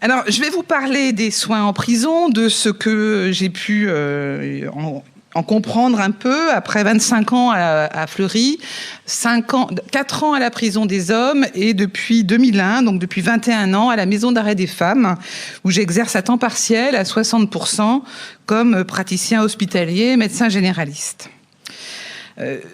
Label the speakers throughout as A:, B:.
A: Alors, je vais vous parler des soins en prison, de ce que j'ai pu en comprendre un peu après 25 ans à Fleury, 4 ans à la prison des hommes et depuis 2001, donc depuis 21 ans, à la maison d'arrêt des femmes, où j'exerce à temps partiel à 60% comme praticien hospitalier, médecin généraliste.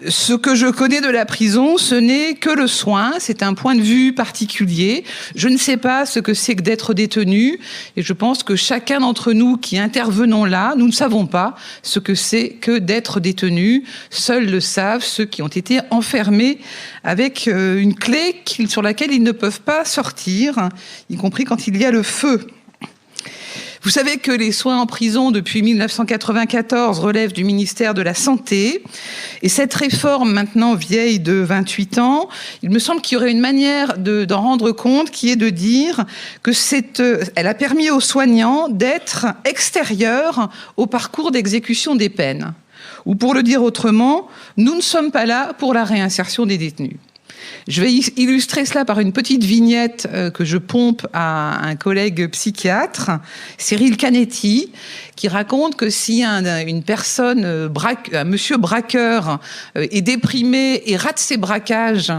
A: Ce que je connais de la prison, ce n'est que le soin, c'est un point de vue particulier. Je ne sais pas ce que c'est que d'être détenu et je pense que chacun d'entre nous qui intervenons là, nous ne savons pas ce que c'est que d'être détenu. Seuls le savent ceux qui ont été enfermés avec une clé sur laquelle ils ne peuvent pas sortir, y compris quand il y a le feu. Vous savez que les soins en prison depuis 1994 relèvent du ministère de la Santé. Et cette réforme, maintenant vieille de 28 ans, il me semble qu'il y aurait une manière d'en rendre compte qui est de dire que elle a permis aux soignants d'être extérieurs au parcours d'exécution des peines. Ou pour le dire autrement, nous ne sommes pas là pour la réinsertion des détenus. Je vais illustrer cela par une petite vignette que je pompe à un collègue psychiatre, Cyril Canetti, qui raconte que si une personne, un monsieur braqueur, est déprimé et rate ses braquages,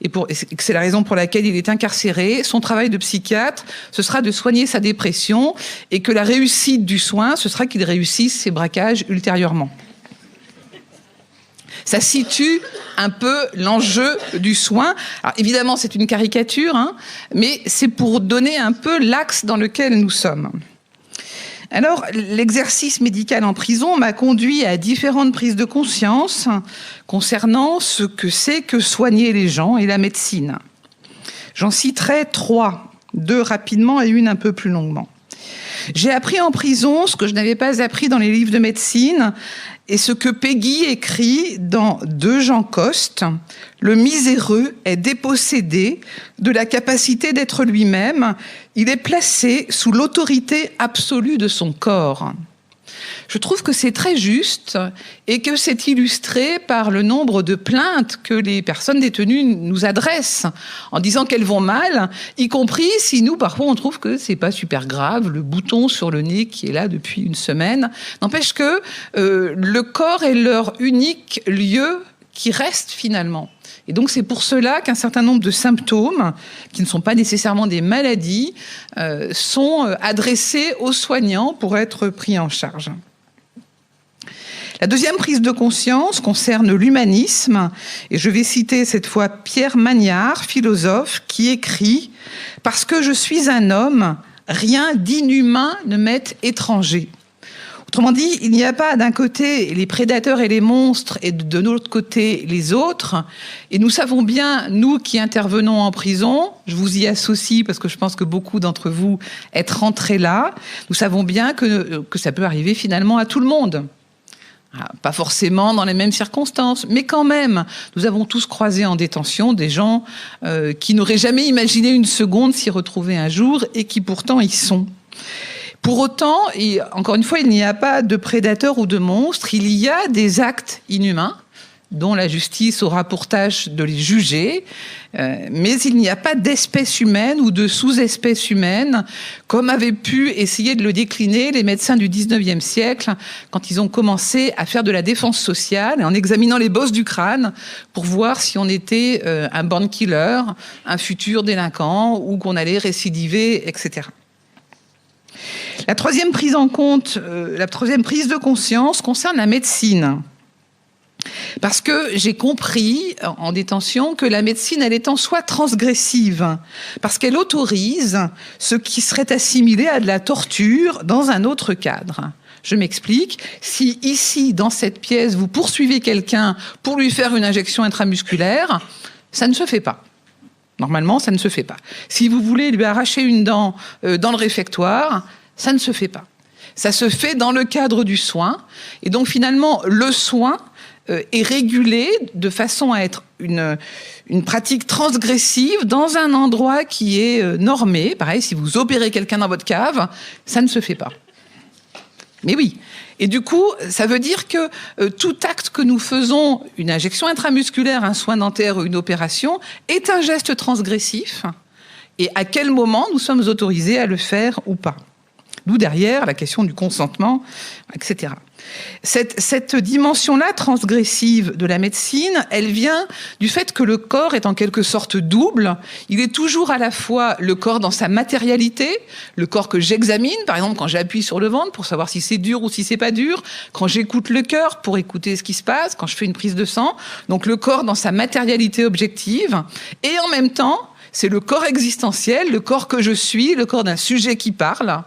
A: et que c'est la raison pour laquelle il est incarcéré, son travail de psychiatre, ce sera de soigner sa dépression, et que la réussite du soin, ce sera qu'il réussisse ses braquages ultérieurement. Ça situe un peu l'enjeu du soin. Alors évidemment, c'est une caricature, mais c'est pour donner un peu l'axe dans lequel nous sommes. Alors, l'exercice médical en prison m'a conduit à différentes prises de conscience concernant ce que c'est que soigner les gens et la médecine. J'en citerai 3, 2 rapidement et une un peu plus longuement. J'ai appris en prison ce que je n'avais pas appris dans les livres de médecine et ce que Peggy écrit dans De Jean Coste. Le miséreux est dépossédé de la capacité d'être lui-même. Il est placé sous l'autorité absolue de son corps. Je trouve que c'est très juste et que c'est illustré par le nombre de plaintes que les personnes détenues nous adressent en disant qu'elles vont mal, y compris si nous, parfois, on trouve que c'est pas super grave, le bouton sur le nez qui est là depuis une semaine. N'empêche que le corps est leur unique lieu qui reste finalement. Et donc c'est pour cela qu'un certain nombre de symptômes, qui ne sont pas nécessairement des maladies, sont adressés aux soignants pour être pris en charge. La deuxième prise de conscience concerne l'humanisme, et je vais citer cette fois Pierre Magnard, philosophe, qui écrit « Parce que je suis un homme, rien d'inhumain ne m'est étranger ». Autrement dit, il n'y a pas d'un côté les prédateurs et les monstres et de l'autre côté les autres. Et nous savons bien, nous qui intervenons en prison, je vous y associe parce que je pense que beaucoup d'entre vous êtes rentrés là, nous savons bien que ça peut arriver finalement à tout le monde. Pas forcément dans les mêmes circonstances, mais quand même, nous avons tous croisé en détention des gens qui n'auraient jamais imaginé une seconde s'y retrouver un jour et qui pourtant y sont. Pour autant, et encore une fois, il n'y a pas de prédateurs ou de monstres, il y a des actes inhumains dont la justice aura pour tâche de les juger, mais il n'y a pas d'espèce humaine ou de sous-espèce humaine, comme avaient pu essayer de le décliner les médecins du 19e siècle, quand ils ont commencé à faire de la défense sociale, en examinant les bosses du crâne, pour voir si on était un born killer, un futur délinquant, ou qu'on allait récidiver, etc. La troisième prise de conscience concerne la médecine. Parce que j'ai compris en détention que la médecine, elle est en soi transgressive, parce qu'elle autorise ce qui serait assimilé à de la torture dans un autre cadre. Je m'explique. Si ici, dans cette pièce, vous poursuivez quelqu'un pour lui faire une injection intramusculaire, ça ne se fait pas. Normalement, ça ne se fait pas. Si vous voulez lui arracher une dent dans le réfectoire, ça ne se fait pas. Ça se fait dans le cadre du soin. Et donc, finalement, le soin est régulé de façon à être une pratique transgressive dans un endroit qui est normé. Pareil, si vous opérez quelqu'un dans votre cave, ça ne se fait pas. Mais oui. Et du coup, ça veut dire que tout acte que nous faisons, une injection intramusculaire, un soin dentaire ou une opération, est un geste transgressif et à quel moment nous sommes autorisés à le faire ou pas. D'où derrière la question du consentement, etc. Cette dimension-là transgressive de la médecine, elle vient du fait que le corps est en quelque sorte double. Il est toujours à la fois le corps dans sa matérialité, le corps que j'examine, par exemple quand j'appuie sur le ventre pour savoir si c'est dur ou si c'est pas dur, quand j'écoute le cœur pour écouter ce qui se passe, quand je fais une prise de sang. Donc le corps dans sa matérialité objective. Et en même temps, c'est le corps existentiel, le corps que je suis, le corps d'un sujet qui parle.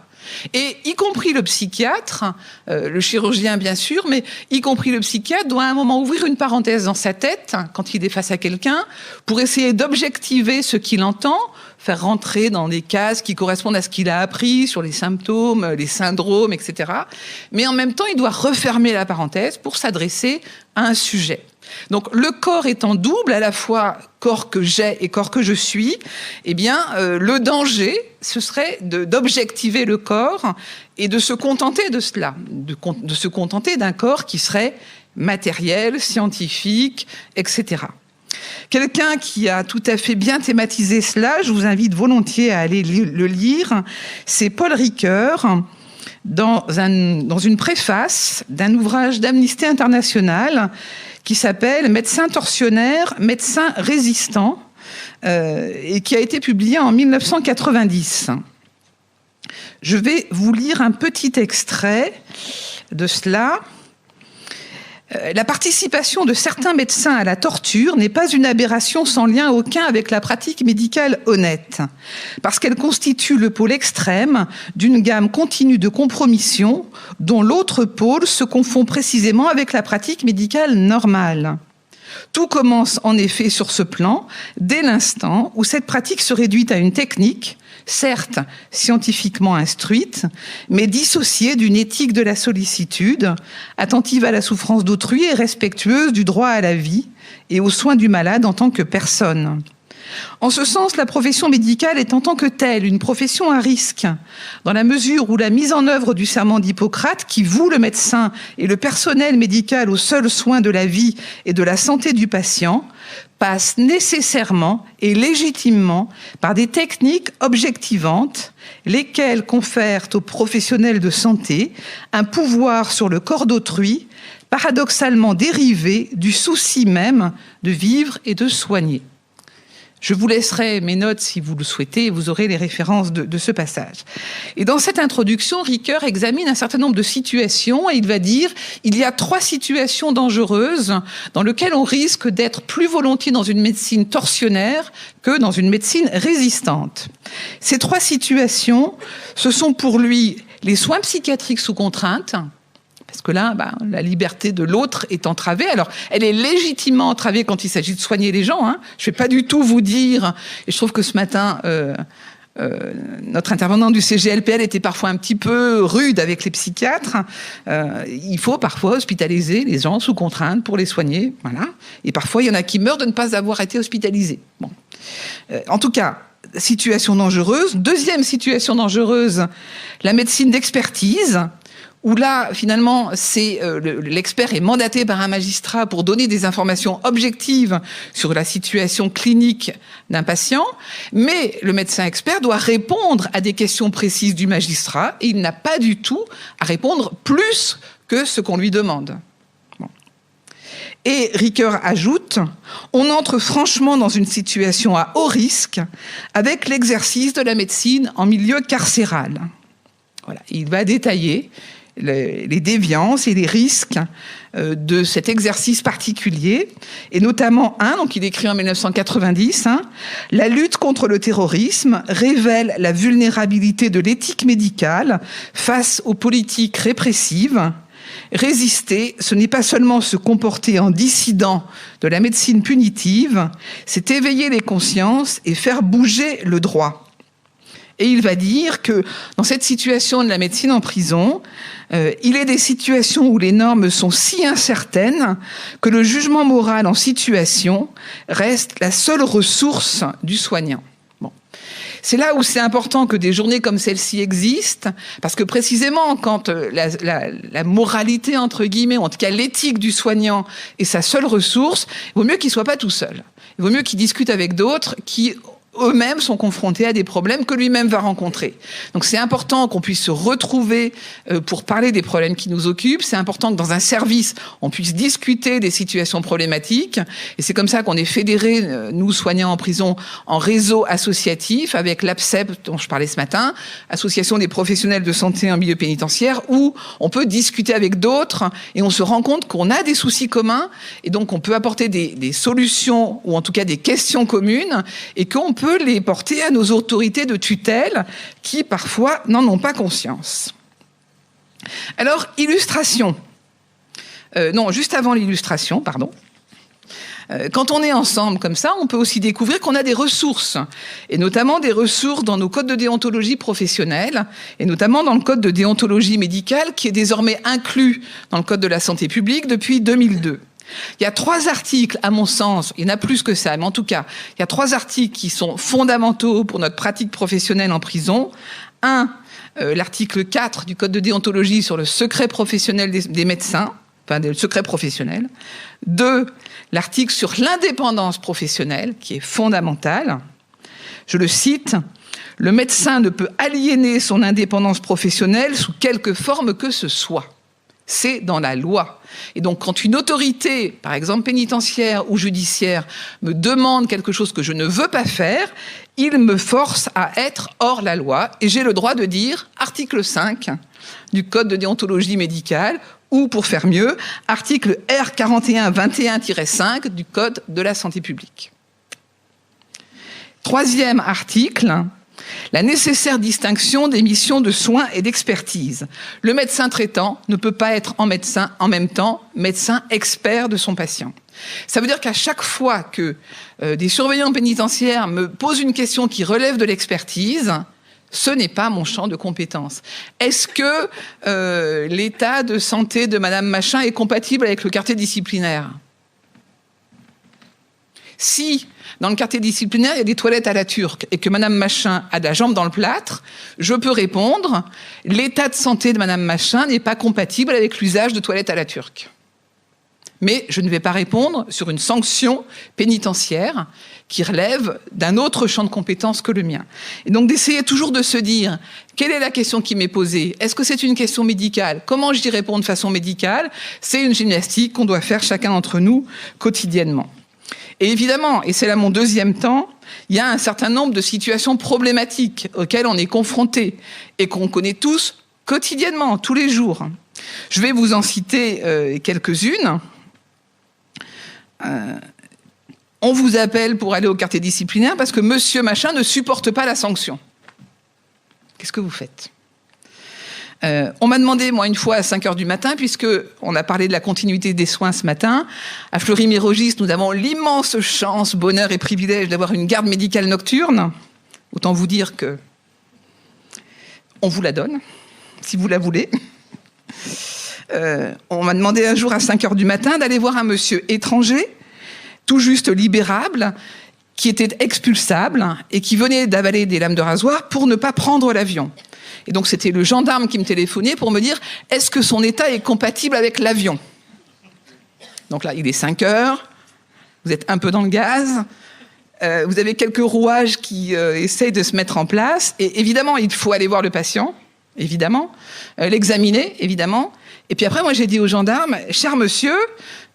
A: Et y compris le psychiatre, le chirurgien bien sûr, mais y compris le psychiatre doit à un moment ouvrir une parenthèse dans sa tête quand il est face à quelqu'un pour essayer d'objectiver ce qu'il entend, faire rentrer dans des cases qui correspondent à ce qu'il a appris sur les symptômes, les syndromes, etc. Mais en même temps, il doit refermer la parenthèse pour s'adresser à un sujet. Donc le corps étant double, à la fois corps que j'ai et corps que je suis, eh bien le danger, ce serait d'objectiver le corps et de se contenter de cela, de se contenter d'un corps qui serait matériel, scientifique, etc. Quelqu'un qui a tout à fait bien thématisé cela, je vous invite volontiers à aller le lire, c'est Paul Ricoeur, dans une préface d'un ouvrage d'Amnesty International qui s'appelle « Médecin tortionnaire, médecin résistant » et qui a été publié en 1990. Je vais vous lire un petit extrait de cela. La participation de certains médecins à la torture n'est pas une aberration sans lien aucun avec la pratique médicale honnête, parce qu'elle constitue le pôle extrême d'une gamme continue de compromission dont l'autre pôle se confond précisément avec la pratique médicale normale. Tout commence en effet sur ce plan dès l'instant où cette pratique se réduit à une technique, certes scientifiquement instruite, mais dissociée d'une éthique de la sollicitude, attentive à la souffrance d'autrui et respectueuse du droit à la vie et aux soins du malade en tant que personne. En ce sens, la profession médicale est en tant que telle une profession à risque, dans la mesure où la mise en œuvre du serment d'Hippocrate, qui voue le médecin et le personnel médical aux seuls soins de la vie et de la santé du patient, passe nécessairement et légitimement par des techniques objectivantes, lesquelles confèrent aux professionnels de santé un pouvoir sur le corps d'autrui, paradoxalement dérivé du souci même de vivre et de soigner. Je vous laisserai mes notes si vous le souhaitez, vous aurez les références de ce passage. Et dans cette introduction, Ricoeur examine un certain nombre de situations et il va dire il y a 3 situations dangereuses dans lesquelles on risque d'être plus volontiers dans une médecine tortionnaire que dans une médecine résistante. Ces 3 situations, ce sont pour lui les soins psychiatriques sous contrainte, parce que là, la liberté de l'autre est entravée. Alors, elle est légitimement entravée quand il s'agit de soigner les gens. Je ne vais pas du tout vous dire, et je trouve que ce matin, notre intervenant du CGLPL était parfois un petit peu rude avec les psychiatres. Il faut parfois hospitaliser les gens sous contrainte pour les soigner. Voilà. Et parfois, il y en a qui meurent de ne pas avoir été hospitalisés. Bon. En tout cas, situation dangereuse. Deuxième situation dangereuse, la médecine d'expertise, où là, finalement, l'expert est mandaté par un magistrat pour donner des informations objectives sur la situation clinique d'un patient, mais le médecin expert doit répondre à des questions précises du magistrat et il n'a pas du tout à répondre plus que ce qu'on lui demande. Bon. Et Ricoeur ajoute, on entre franchement dans une situation à haut risque avec l'exercice de la médecine en milieu carcéral. Voilà. Il va détailler les déviances et les risques de cet exercice particulier, et notamment donc il écrit en 1990, la lutte contre le terrorisme révèle la vulnérabilité de l'éthique médicale face aux politiques répressives. Résister, ce n'est pas seulement se comporter en dissident de la médecine punitive, c'est éveiller les consciences et faire bouger le droit. Et il va dire que dans cette situation de la médecine en prison, il est des situations où les normes sont si incertaines que le jugement moral en situation reste la seule ressource du soignant. Bon. C'est là où c'est important que des journées comme celle-ci existent, parce que précisément quand la moralité, entre guillemets, ou en tout cas l'éthique du soignant est sa seule ressource, il vaut mieux qu'il ne soit pas tout seul. Il vaut mieux qu'il discute avec d'autres qui eux-mêmes sont confrontés à des problèmes que lui-même va rencontrer. Donc c'est important qu'on puisse se retrouver pour parler des problèmes qui nous occupent. C'est important que dans un service, on puisse discuter des situations problématiques. Et c'est comme ça qu'on est fédérés, nous soignants en prison, en réseau associatif avec l'APSEP dont je parlais ce matin, Association des professionnels de santé en milieu pénitentiaire, où on peut discuter avec d'autres et on se rend compte qu'on a des soucis communs et donc on peut apporter des solutions ou en tout cas des questions communes et qu'on peut les porter à nos autorités de tutelle qui parfois n'en ont pas conscience. Alors, illustration. Non, juste avant l'illustration, pardon. Quand on est ensemble comme ça, on peut aussi découvrir qu'on a des ressources, et notamment des ressources dans nos codes de déontologie professionnelle, et notamment dans le code de déontologie médicale, qui est désormais inclus dans le code de la santé publique depuis 2002. Il y a 3 articles, à mon sens, il y en a plus que ça, mais en tout cas, il y a 3 articles qui sont fondamentaux pour notre pratique professionnelle en prison. L'article 4 du code de déontologie sur le secret professionnel des médecins, enfin, le secret professionnel. 2, l'article sur l'indépendance professionnelle, qui est fondamental. Je le cite, « Le médecin ne peut aliéner son indépendance professionnelle sous quelque forme que ce soit. » C'est dans la loi. Et donc, quand une autorité, par exemple pénitentiaire ou judiciaire, me demande quelque chose que je ne veux pas faire, il me force à être hors la loi. Et j'ai le droit de dire, article 5 du Code de déontologie médicale, ou pour faire mieux, article R4121-5 du Code de la santé publique. 3e article, la nécessaire distinction des missions de soins et d'expertise. Le médecin traitant ne peut pas être en même temps médecin expert de son patient. Ça veut dire qu'à chaque fois que des surveillants pénitentiaires me posent une question qui relève de l'expertise, ce n'est pas mon champ de compétence. Est-ce que l'état de santé de Madame Machin est compatible avec le quartier disciplinaire ? Si, dans le quartier disciplinaire, il y a des toilettes à la turque et que Madame Machin a de la jambe dans le plâtre, je peux répondre « L'état de santé de Madame Machin n'est pas compatible avec l'usage de toilettes à la turque ». Mais je ne vais pas répondre sur une sanction pénitentiaire qui relève d'un autre champ de compétences que le mien. Et donc d'essayer toujours de se dire, quelle est la question qui m'est posée? Est-ce que c'est une question médicale? Comment j'y réponds de façon médicale? C'est une gymnastique qu'on doit faire chacun d'entre nous quotidiennement. Et évidemment, et c'est là mon 2e temps, il y a un certain nombre de situations problématiques auxquelles on est confronté et qu'on connaît tous quotidiennement, tous les jours. Je vais vous en citer quelques-unes. On vous appelle pour aller au quartier disciplinaire parce que monsieur machin ne supporte pas la sanction. Qu'est-ce que vous faites? On m'a demandé, moi, une fois à 5h du matin, puisque on a parlé de la continuité des soins ce matin, à Fleury-Mérogis, nous avons l'immense chance, bonheur et privilège d'avoir une garde médicale nocturne. Autant vous dire que on vous la donne, si vous la voulez. On m'a demandé un jour à 5h du matin d'aller voir un monsieur étranger, tout juste libérable, qui était expulsable et qui venait d'avaler des lames de rasoir pour ne pas prendre l'avion. Et donc c'était le gendarme qui me téléphonait pour me dire « Est-ce que son état est compatible avec l'avion ?» Donc là, il est 5h, vous êtes un peu dans le gaz, vous avez quelques rouages qui essayent de se mettre en place, et évidemment, il faut aller voir le patient, évidemment, l'examiner, évidemment. Et puis après, moi, j'ai dit au gendarme, cher monsieur,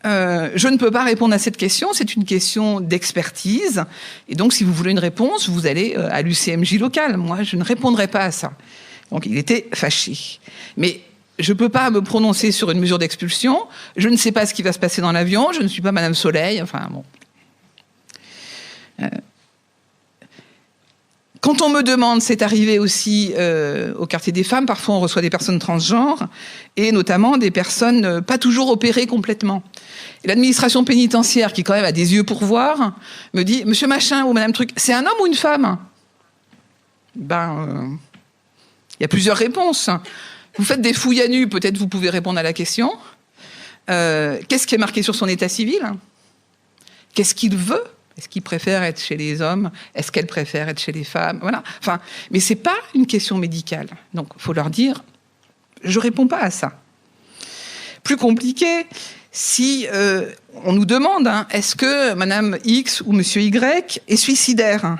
A: je ne peux pas répondre à cette question, c'est une question d'expertise. Et donc, si vous voulez une réponse, vous allez à l'UCMJ local. Moi, je ne répondrai pas à ça. Donc, il était fâché. Mais je ne peux pas me prononcer sur une mesure d'expulsion. Je ne sais pas ce qui va se passer dans l'avion. Je ne suis pas Madame Soleil. Enfin, bon. Quand on me demande, c'est arrivé aussi au quartier des femmes, parfois on reçoit des personnes transgenres, et notamment des personnes pas toujours opérées complètement. Et l'administration pénitentiaire, qui quand même a des yeux pour voir, me dit « Monsieur Machin ou Madame Truc, c'est un homme ou une femme ?» Ben, y a plusieurs réponses. Vous faites des fouilles à nu, peut-être vous pouvez répondre à la question. Qu'est-ce qui est marqué sur son état civil? Qu'est-ce qu'il veut? Est-ce qu'il préfère être chez les hommes? Est-ce qu'elle préfère être chez les femmes? Voilà. Enfin, mais c'est pas une question médicale. Donc, il faut leur dire, je réponds pas à ça. Plus compliqué, si on nous demande, est-ce que Madame X ou Monsieur Y est suicidaire?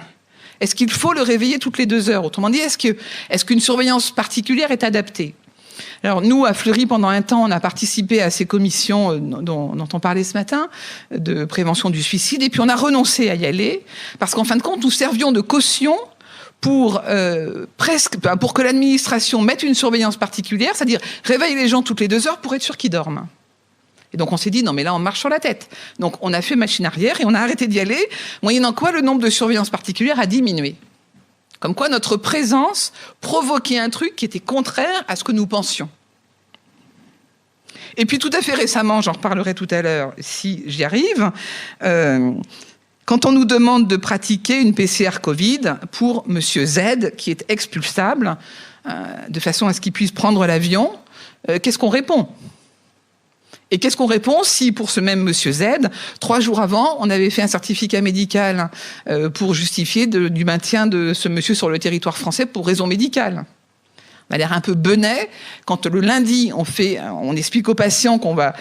A: Est-ce qu'il faut le réveiller toutes les 2 heures? Autrement dit, est-ce qu'une surveillance particulière est adaptée? Alors nous, à Fleury, pendant un temps, on a participé à ces commissions dont on parlait ce matin, de prévention du suicide, et puis on a renoncé à y aller, parce qu'en fin de compte, nous servions de caution pour que l'administration mette une surveillance particulière, c'est-à-dire réveille les gens toutes les 2 heures pour être sûr qu'ils dorment. Et donc on s'est dit, non mais là on marche sur la tête. Donc on a fait machine arrière et on a arrêté d'y aller, moyennant quoi le nombre de surveillances particulières a diminué. Comme quoi notre présence provoquait un truc qui était contraire à ce que nous pensions. Et puis tout à fait récemment, j'en reparlerai tout à l'heure si j'y arrive, quand on nous demande de pratiquer une PCR Covid pour Monsieur Z, qui est expulsable, de façon à ce qu'il puisse prendre l'avion, qu'est-ce qu'on répond ? Et qu'est-ce qu'on répond si, pour ce même Monsieur Z, 3 jours avant, on avait fait un certificat médical pour justifier du maintien de ce monsieur sur le territoire français pour raison médicale? On a l'air un peu benet quand le lundi, on explique aux patients qu'on va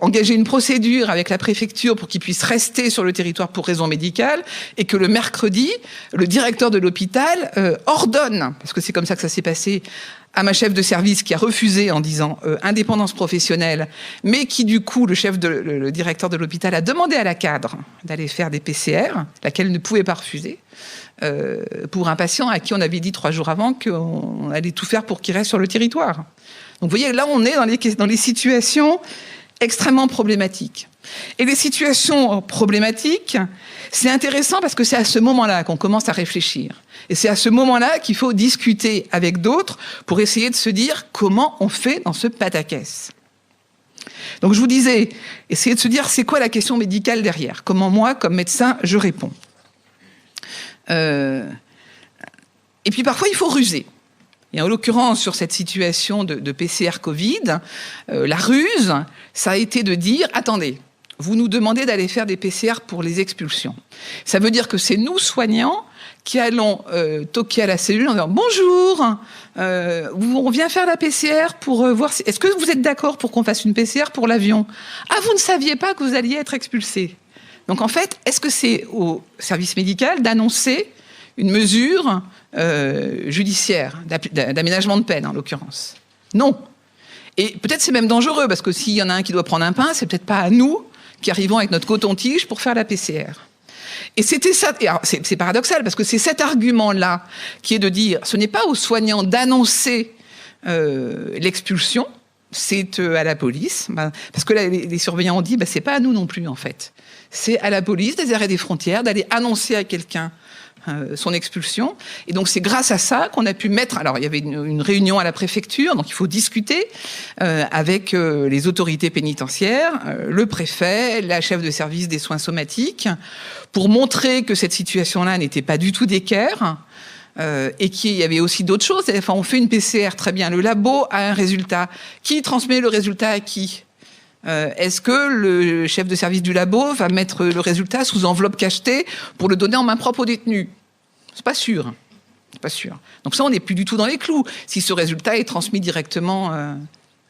A: engager une procédure avec la préfecture pour qu'ils puissent rester sur le territoire pour raison médicale, et que le mercredi, le directeur de l'hôpital ordonne, parce que c'est comme ça que ça s'est passé, à ma chef de service qui a refusé en disant indépendance professionnelle, mais qui du coup, le directeur de l'hôpital a demandé à la cadre d'aller faire des PCR, laquelle ne pouvait pas refuser, pour un patient à qui on avait dit 3 jours avant qu'on allait tout faire pour qu'il reste sur le territoire. Donc vous voyez, là on est dans les situations extrêmement problématiques. Et les situations problématiques, c'est intéressant parce que c'est à ce moment-là qu'on commence à réfléchir. Et c'est à ce moment-là qu'il faut discuter avec d'autres pour essayer de se dire comment on fait dans ce pataquès. Donc je vous disais, essayez de se dire c'est quoi la question médicale derrière? Comment moi, comme médecin, je réponds? Et puis parfois il faut ruser. Et en l'occurrence, sur cette situation de PCR Covid, la ruse, ça a été de dire, attendez, vous nous demandez d'aller faire des PCR pour les expulsions. Ça veut dire que c'est nous, soignants, qui allons toquer à la cellule en disant « Bonjour, on vient faire la PCR pour voir si... Est-ce que vous êtes d'accord pour qu'on fasse une PCR pour l'avion? Ah, vous ne saviez pas que vous alliez être expulsé. » Donc en fait, est-ce que c'est au service médical d'annoncer une mesure judiciaire, d'aménagement de peine en l'occurrence? Non. Et peut-être c'est même dangereux, parce que s'il y en a un qui doit prendre un pain, c'est peut-être pas à nous qui arrivons avec notre coton-tige pour faire la PCR. Et c'était ça, c'est paradoxal, parce que c'est cet argument-là qui est de dire, ce n'est pas aux soignants d'annoncer l'expulsion, c'est à la police, parce que là, les surveillants ont dit, c'est pas à nous non plus en fait. C'est à la police des arrêts des frontières d'aller annoncer à quelqu'un son expulsion. Et donc c'est grâce à ça qu'on a pu mettre... Alors il y avait une réunion à la préfecture, donc il faut discuter avec les autorités pénitentiaires, le préfet, la chef de service des soins somatiques, pour montrer que cette situation-là n'était pas du tout d'équerre, et qu'il y avait aussi d'autres choses. Enfin, on fait une PCR, très bien, le labo a un résultat. Qui transmet le résultat à qui ? Est-ce que le chef de service du labo va mettre le résultat sous enveloppe cachetée pour le donner en main propre au détenu? C'est pas sûr. C'est pas sûr. Donc ça, on n'est plus du tout dans les clous. Si ce résultat est transmis directement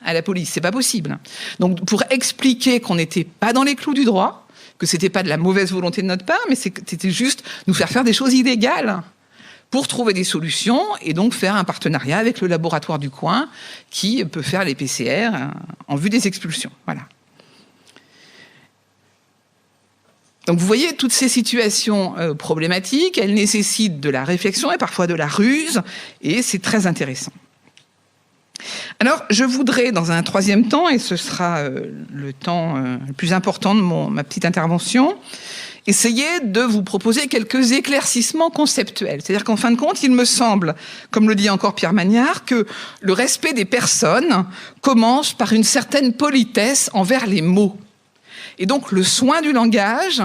A: à la police, c'est pas possible. Donc pour expliquer qu'on n'était pas dans les clous du droit, que c'était pas de la mauvaise volonté de notre part, mais c'était juste nous faire des choses illégales pour trouver des solutions et donc faire un partenariat avec le laboratoire du coin qui peut faire les PCR en vue des expulsions. Voilà. Donc vous voyez, toutes ces situations problématiques, elles nécessitent de la réflexion et parfois de la ruse, et c'est très intéressant. Alors, je voudrais, dans un troisième temps, et ce sera le temps le plus important de ma petite intervention, essayer de vous proposer quelques éclaircissements conceptuels. C'est-à-dire qu'en fin de compte, il me semble, comme le dit encore Pierre Magnard, que le respect des personnes commence par une certaine politesse envers les mots. Et donc, le soin du langage,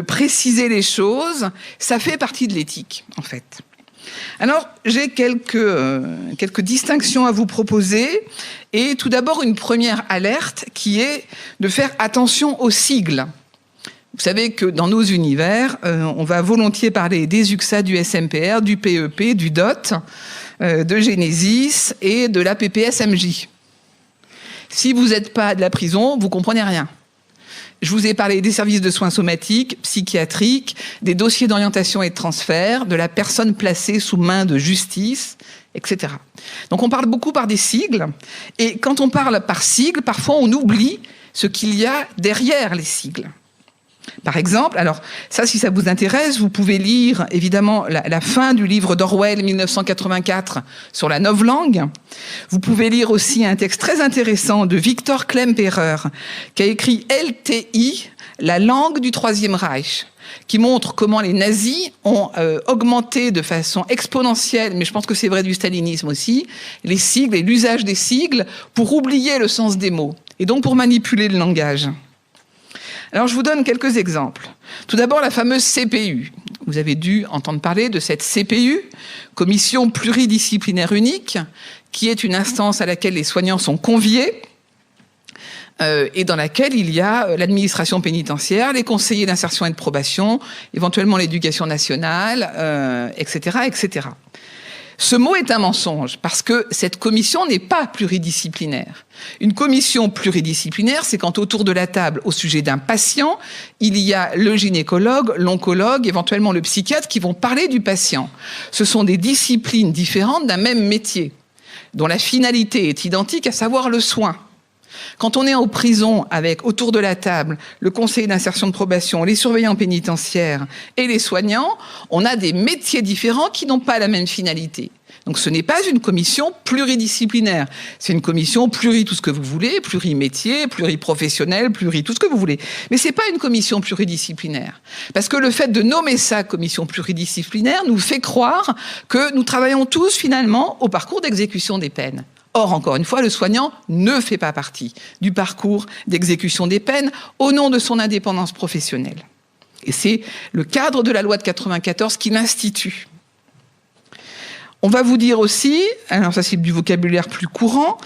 A: préciser les choses, ça fait partie de l'éthique, en fait. Alors, j'ai quelques distinctions à vous proposer. Et tout d'abord, une première alerte qui est de faire attention aux sigles. Vous savez que dans nos univers, on va volontiers parler des UXA, du SMPR, du PEP, du DOT, de Genesis et de la PPSMJ. Si vous n'êtes pas de la prison, vous comprenez rien. Je vous ai parlé des services de soins somatiques, psychiatriques, des dossiers d'orientation et de transfert, de la personne placée sous main de justice, etc. Donc on parle beaucoup par des sigles, et quand on parle par sigles, parfois on oublie ce qu'il y a derrière les sigles. Par exemple, alors ça, si ça vous intéresse, vous pouvez lire évidemment la fin du livre d'Orwell 1984 sur la novlangue. Vous pouvez lire aussi un texte très intéressant de Victor Klemperer qui a écrit LTI, la langue du Troisième Reich, qui montre comment les nazis ont augmenté de façon exponentielle, mais je pense que c'est vrai du stalinisme aussi, les sigles et l'usage des sigles pour oublier le sens des mots et donc pour manipuler le langage. Alors, je vous donne quelques exemples. Tout d'abord, la fameuse CPU. Vous avez dû entendre parler de cette CPU, Commission pluridisciplinaire unique, qui est une instance à laquelle les soignants sont conviés et dans laquelle il y a l'administration pénitentiaire, les conseillers d'insertion et de probation, éventuellement l'éducation nationale, etc., etc. Ce mot est un mensonge, parce que cette commission n'est pas pluridisciplinaire. Une commission pluridisciplinaire, c'est quand autour de la table, au sujet d'un patient, il y a le gynécologue, l'oncologue, éventuellement le psychiatre, qui vont parler du patient. Ce sont des disciplines différentes d'un même métier, dont la finalité est identique, à savoir le soin. Quand on est en prison avec, autour de la table, le conseiller d'insertion de probation, les surveillants pénitentiaires et les soignants, on a des métiers différents qui n'ont pas la même finalité. Donc ce n'est pas une commission pluridisciplinaire, c'est une commission tout ce que vous voulez, plurimétier, pluriprofessionnel, tout ce que vous voulez. Mais c'est pas une commission pluridisciplinaire. Parce que le fait de nommer ça commission pluridisciplinaire nous fait croire que nous travaillons tous finalement au parcours d'exécution des peines. Or, encore une fois, le soignant ne fait pas partie du parcours d'exécution des peines au nom de son indépendance professionnelle. Et c'est le cadre de la loi de 94 qui l'institue. On va vous dire aussi, alors ça c'est du vocabulaire plus courant,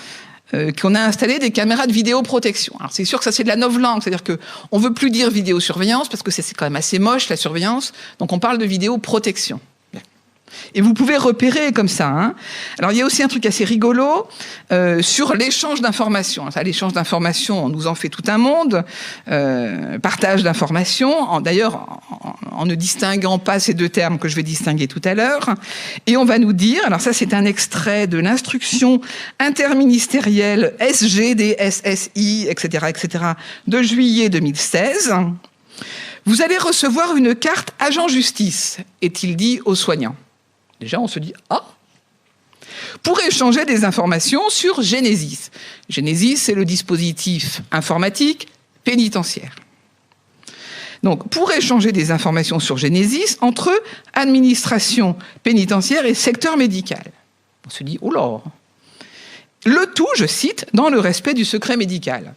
A: qu'on a installé des caméras de vidéoprotection. Alors c'est sûr que ça c'est de la novlangue, c'est-à-dire qu'on ne veut plus dire vidéosurveillance parce que c'est quand même assez moche la surveillance, donc on parle de vidéoprotection. Et vous pouvez repérer comme ça. Hein. Alors il y a aussi un truc assez rigolo sur l'échange d'informations. L'échange d'informations, on nous en fait tout un monde. Partage d'informations, d'ailleurs en ne distinguant pas ces deux termes que je vais distinguer tout à l'heure. Et on va nous dire, alors ça c'est un extrait de l'instruction interministérielle SGDSSI, etc., de juillet 2016. Vous allez recevoir une carte agent justice, est-il dit aux soignants. Déjà, on se dit « Ah !» pour échanger des informations sur Genesis. Genesis, c'est le dispositif informatique pénitentiaire. Donc, pour échanger des informations sur Genesis entre administration pénitentiaire et secteur médical. On se dit « Oh là !» Le tout, je cite, dans le respect du secret médical.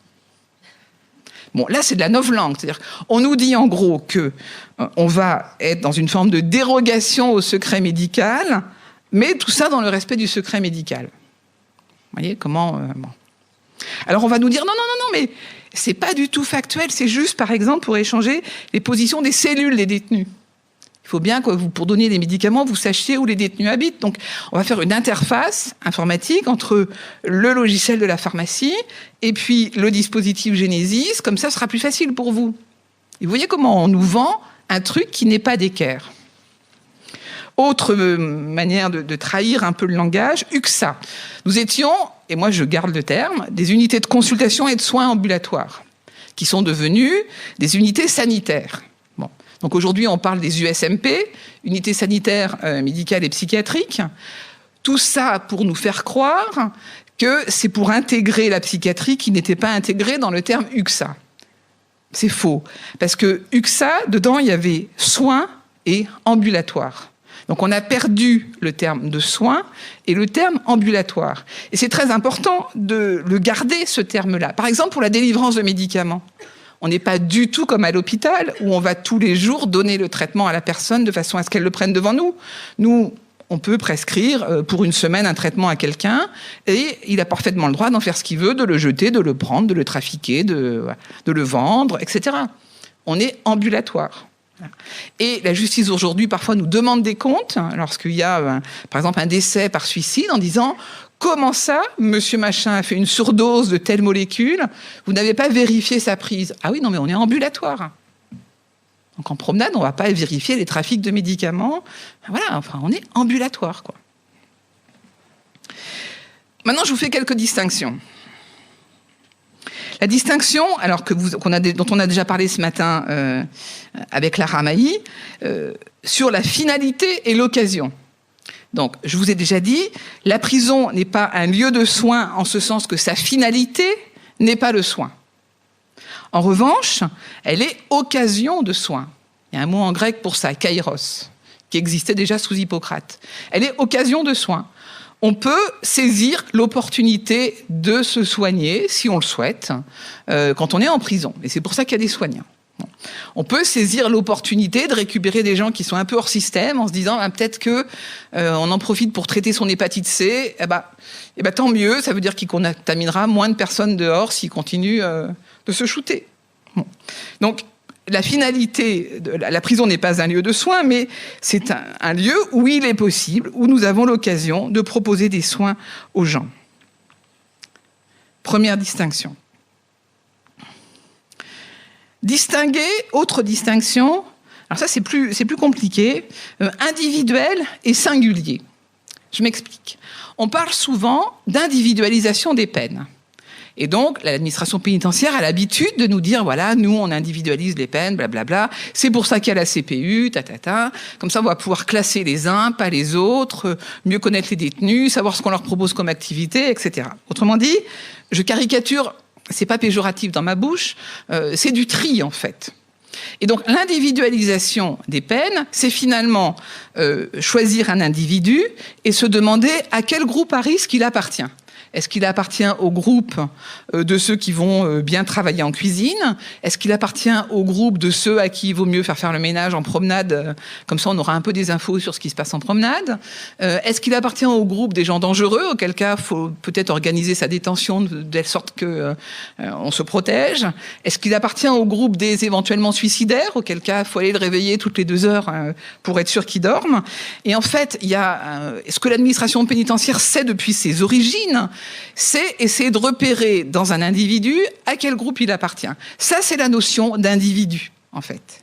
A: Bon, là, c'est de la novlangue. C'est-à-dire, on nous dit en gros que on va être dans une forme de dérogation au secret médical, mais tout ça dans le respect du secret médical. Vous voyez comment bon. Alors, on va nous dire non, mais c'est pas du tout factuel. C'est juste, par exemple, pour échanger les positions des cellules des détenus. Il faut bien que pour donner des médicaments, vous sachiez où les détenus habitent. Donc, on va faire une interface informatique entre le logiciel de la pharmacie et puis le dispositif Genesis. Comme ça, ce sera plus facile pour vous. Et vous voyez comment on nous vend un truc qui n'est pas d'équerre. Autre manière de trahir un peu le langage, UXA. Nous étions, et moi je garde le terme, des unités de consultation et de soins ambulatoires, qui sont devenues des unités sanitaires. Donc aujourd'hui, on parle des USMP, unités sanitaires, médicales et psychiatriques. Tout ça pour nous faire croire que c'est pour intégrer la psychiatrie qui n'était pas intégrée dans le terme UXA. C'est faux. Parce que UXA, dedans, il y avait soins et ambulatoire. Donc on a perdu le terme de soins et le terme ambulatoire. Et c'est très important de le garder, ce terme-là. Par exemple, pour la délivrance de médicaments. On n'est pas du tout comme à l'hôpital où on va tous les jours donner le traitement à la personne de façon à ce qu'elle le prenne devant nous. Nous, on peut prescrire pour une semaine un traitement à quelqu'un et il a parfaitement le droit d'en faire ce qu'il veut, de le jeter, de le prendre, de le trafiquer, de le vendre, etc. On est ambulatoire. Et la justice aujourd'hui, parfois, nous demande des comptes lorsqu'il y a, par exemple, un décès par suicide en disant comment ça, monsieur machin a fait une surdose de telle molécule, vous n'avez pas vérifié sa prise? Ah oui, non, mais on est ambulatoire. Donc en promenade, on ne va pas vérifier les trafics de médicaments. Voilà, enfin, on est ambulatoire, quoi. Maintenant, je vous fais quelques distinctions. La distinction, alors dont on a déjà parlé ce matin avec Lara Mailly, sur la finalité et l'occasion. Donc, je vous ai déjà dit, la prison n'est pas un lieu de soins en ce sens que sa finalité n'est pas le soin. En revanche, elle est occasion de soins. Il y a un mot en grec pour ça, kairos, qui existait déjà sous Hippocrate. Elle est occasion de soins. On peut saisir l'opportunité de se soigner, si on le souhaite, quand on est en prison. Et c'est pour ça qu'il y a des soignants. On peut saisir l'opportunité de récupérer des gens qui sont un peu hors système en se disant peut-être que on en profite pour traiter son hépatite C. Tant mieux, ça veut dire qu'il contaminera moins de personnes dehors s'il continue de se shooter. Bon. Donc la finalité de la prison n'est pas un lieu de soins, mais c'est un lieu où il est possible, où nous avons l'occasion de proposer des soins aux gens. Première distinction. Distinguer, autre distinction, alors ça c'est plus compliqué, individuel et singulier. Je m'explique. On parle souvent d'individualisation des peines. Et donc, l'administration pénitentiaire a l'habitude de nous dire, voilà, nous, on individualise les peines, blablabla. C'est pour ça qu'il y a la CPU, Comme ça, on va pouvoir classer les uns, pas les autres, mieux connaître les détenus, savoir ce qu'on leur propose comme activité, etc. Autrement dit, je caricature, c'est pas péjoratif dans ma bouche, c'est du tri, en fait. Et donc, l'individualisation des peines, c'est finalement choisir un individu et se demander à quel groupe à risque il appartient. Est-ce qu'il appartient au groupe de ceux qui vont bien travailler en cuisine? Est-ce qu'il appartient au groupe de ceux à qui il vaut mieux faire le ménage en promenade? Comme ça, on aura un peu des infos sur ce qui se passe en promenade. Est-ce qu'il appartient au groupe des gens dangereux, auquel cas il faut peut-être organiser sa détention de telle sorte qu'on se protège? Est-ce qu'il appartient au groupe des éventuellement suicidaires, auquel cas il faut aller le réveiller toutes les 2 heures pour être sûr qu'il dorme? Et en fait, il y a ce que l'administration pénitentiaire sait depuis ses origines, c'est essayer de repérer dans un individu à quel groupe il appartient. Ça, c'est la notion d'individu, en fait.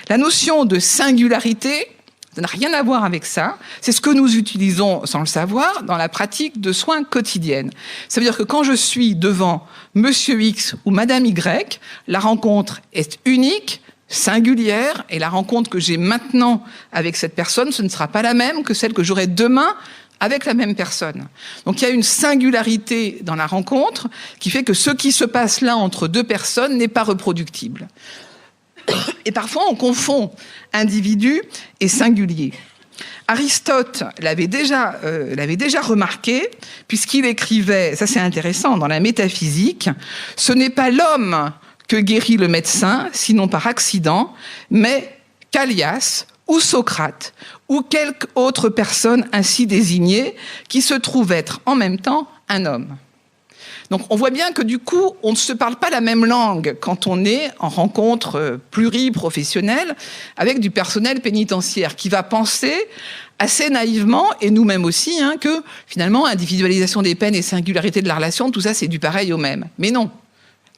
A: La notion de singularité, ça n'a rien à voir avec ça. C'est ce que nous utilisons, sans le savoir, dans la pratique de soins quotidienne. Ça veut dire que quand je suis devant Monsieur X ou Madame Y, la rencontre est unique, singulière, et la rencontre que j'ai maintenant avec cette personne, ce ne sera pas la même que celle que j'aurai demain avec la même personne. Donc il y a une singularité dans la rencontre qui fait que ce qui se passe là entre 2 personnes n'est pas reproductible. Et parfois on confond individu et singulier. Aristote l'avait déjà remarqué, puisqu'il écrivait, ça c'est intéressant, dans la métaphysique, « Ce n'est pas l'homme que guérit le médecin, sinon par accident, mais Callias ou Socrate, ou quelque autre personne ainsi désignée, qui se trouve être en même temps un homme. » Donc on voit bien que du coup, on ne se parle pas la même langue quand on est en rencontre pluriprofessionnelle avec du personnel pénitentiaire qui va penser assez naïvement, et nous-mêmes aussi, que finalement, individualisation des peines et singularité de la relation, tout ça c'est du pareil au même. Mais non.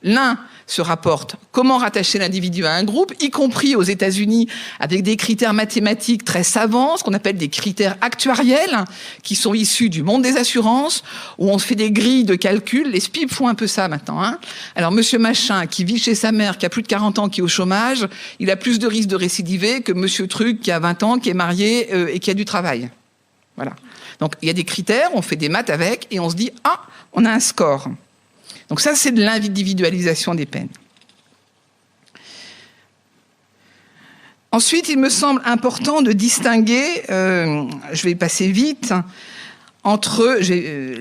A: L'un se rapporte comment rattacher l'individu à un groupe, y compris aux États-Unis, avec des critères mathématiques très savants, ce qu'on appelle des critères actuariels, qui sont issus du monde des assurances, où on fait des grilles de calcul. Les SPIP font un peu ça maintenant. Alors, monsieur Machin, qui vit chez sa mère, qui a plus de 40 ans, qui est au chômage, il a plus de risques de récidiver que monsieur Truc, qui a 20 ans, qui est marié et qui a du travail. Voilà. Donc, il y a des critères, on fait des maths avec, et on se dit, ah, on a un score. Donc ça, c'est de l'individualisation des peines. Ensuite, il me semble important de distinguer, je vais passer vite, entre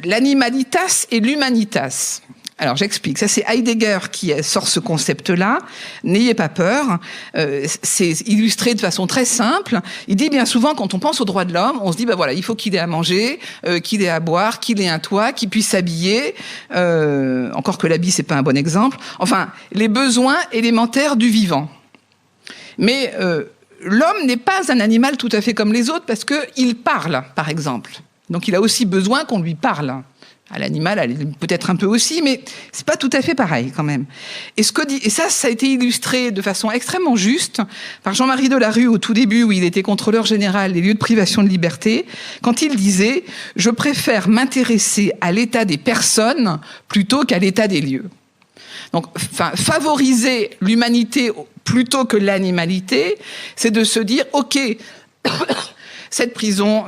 A: l'animalitas et l'humanitas. Alors, j'explique. Ça, c'est Heidegger qui sort ce concept-là. N'ayez pas peur. C'est illustré de façon très simple. Il dit bien souvent, quand on pense aux droits de l'homme, on se dit, voilà, il faut qu'il ait à manger, qu'il ait à boire, qu'il ait un toit, qu'il puisse s'habiller. Encore que l'habit, c'est pas un bon exemple. Enfin, les besoins élémentaires du vivant. Mais l'homme n'est pas un animal tout à fait comme les autres parce qu'il parle, par exemple. Donc, il a aussi besoin qu'on lui parle. À l'animal, peut-être un peu aussi, mais c'est pas tout à fait pareil quand même. Et ça a été illustré de façon extrêmement juste par Jean-Marie Delarue au tout début, où il était contrôleur général des lieux de privation de liberté, quand il disait « Je préfère m'intéresser à l'état des personnes plutôt qu'à l'état des lieux ». Donc, favoriser l'humanité plutôt que l'animalité, c'est de se dire « Ok, cette prison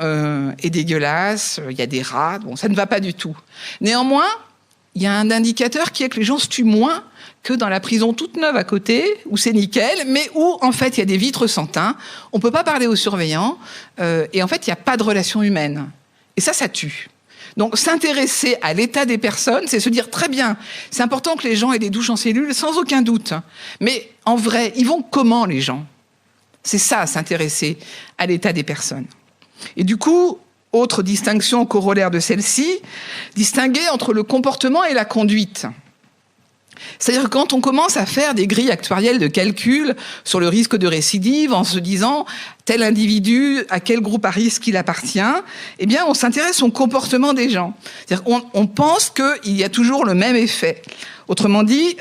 A: est dégueulasse, il y a des rats, bon, ça ne va pas du tout. » Néanmoins, il y a un indicateur qui est que les gens se tuent moins que dans la prison toute neuve à côté, où c'est nickel, mais où, en fait, il y a des vitres sans teint, on ne peut pas parler aux surveillants, et en fait, il n'y a pas de relation humaine. Et ça tue. Donc, s'intéresser à l'état des personnes, c'est se dire, très bien, c'est important que les gens aient des douches en cellule, sans aucun doute. Mais, en vrai, ils vont comment, les gens ? C'est ça, s'intéresser à l'état des personnes. Et du coup, autre distinction corollaire de celle-ci, distinguer entre le comportement et la conduite. C'est-à-dire que quand on commence à faire des grilles actuarielles de calcul sur le risque de récidive en se disant tel individu, à quel groupe à risque il appartient, eh bien, on s'intéresse au comportement des gens. C'est-à-dire qu'on pense qu'il y a toujours le même effet. Autrement dit,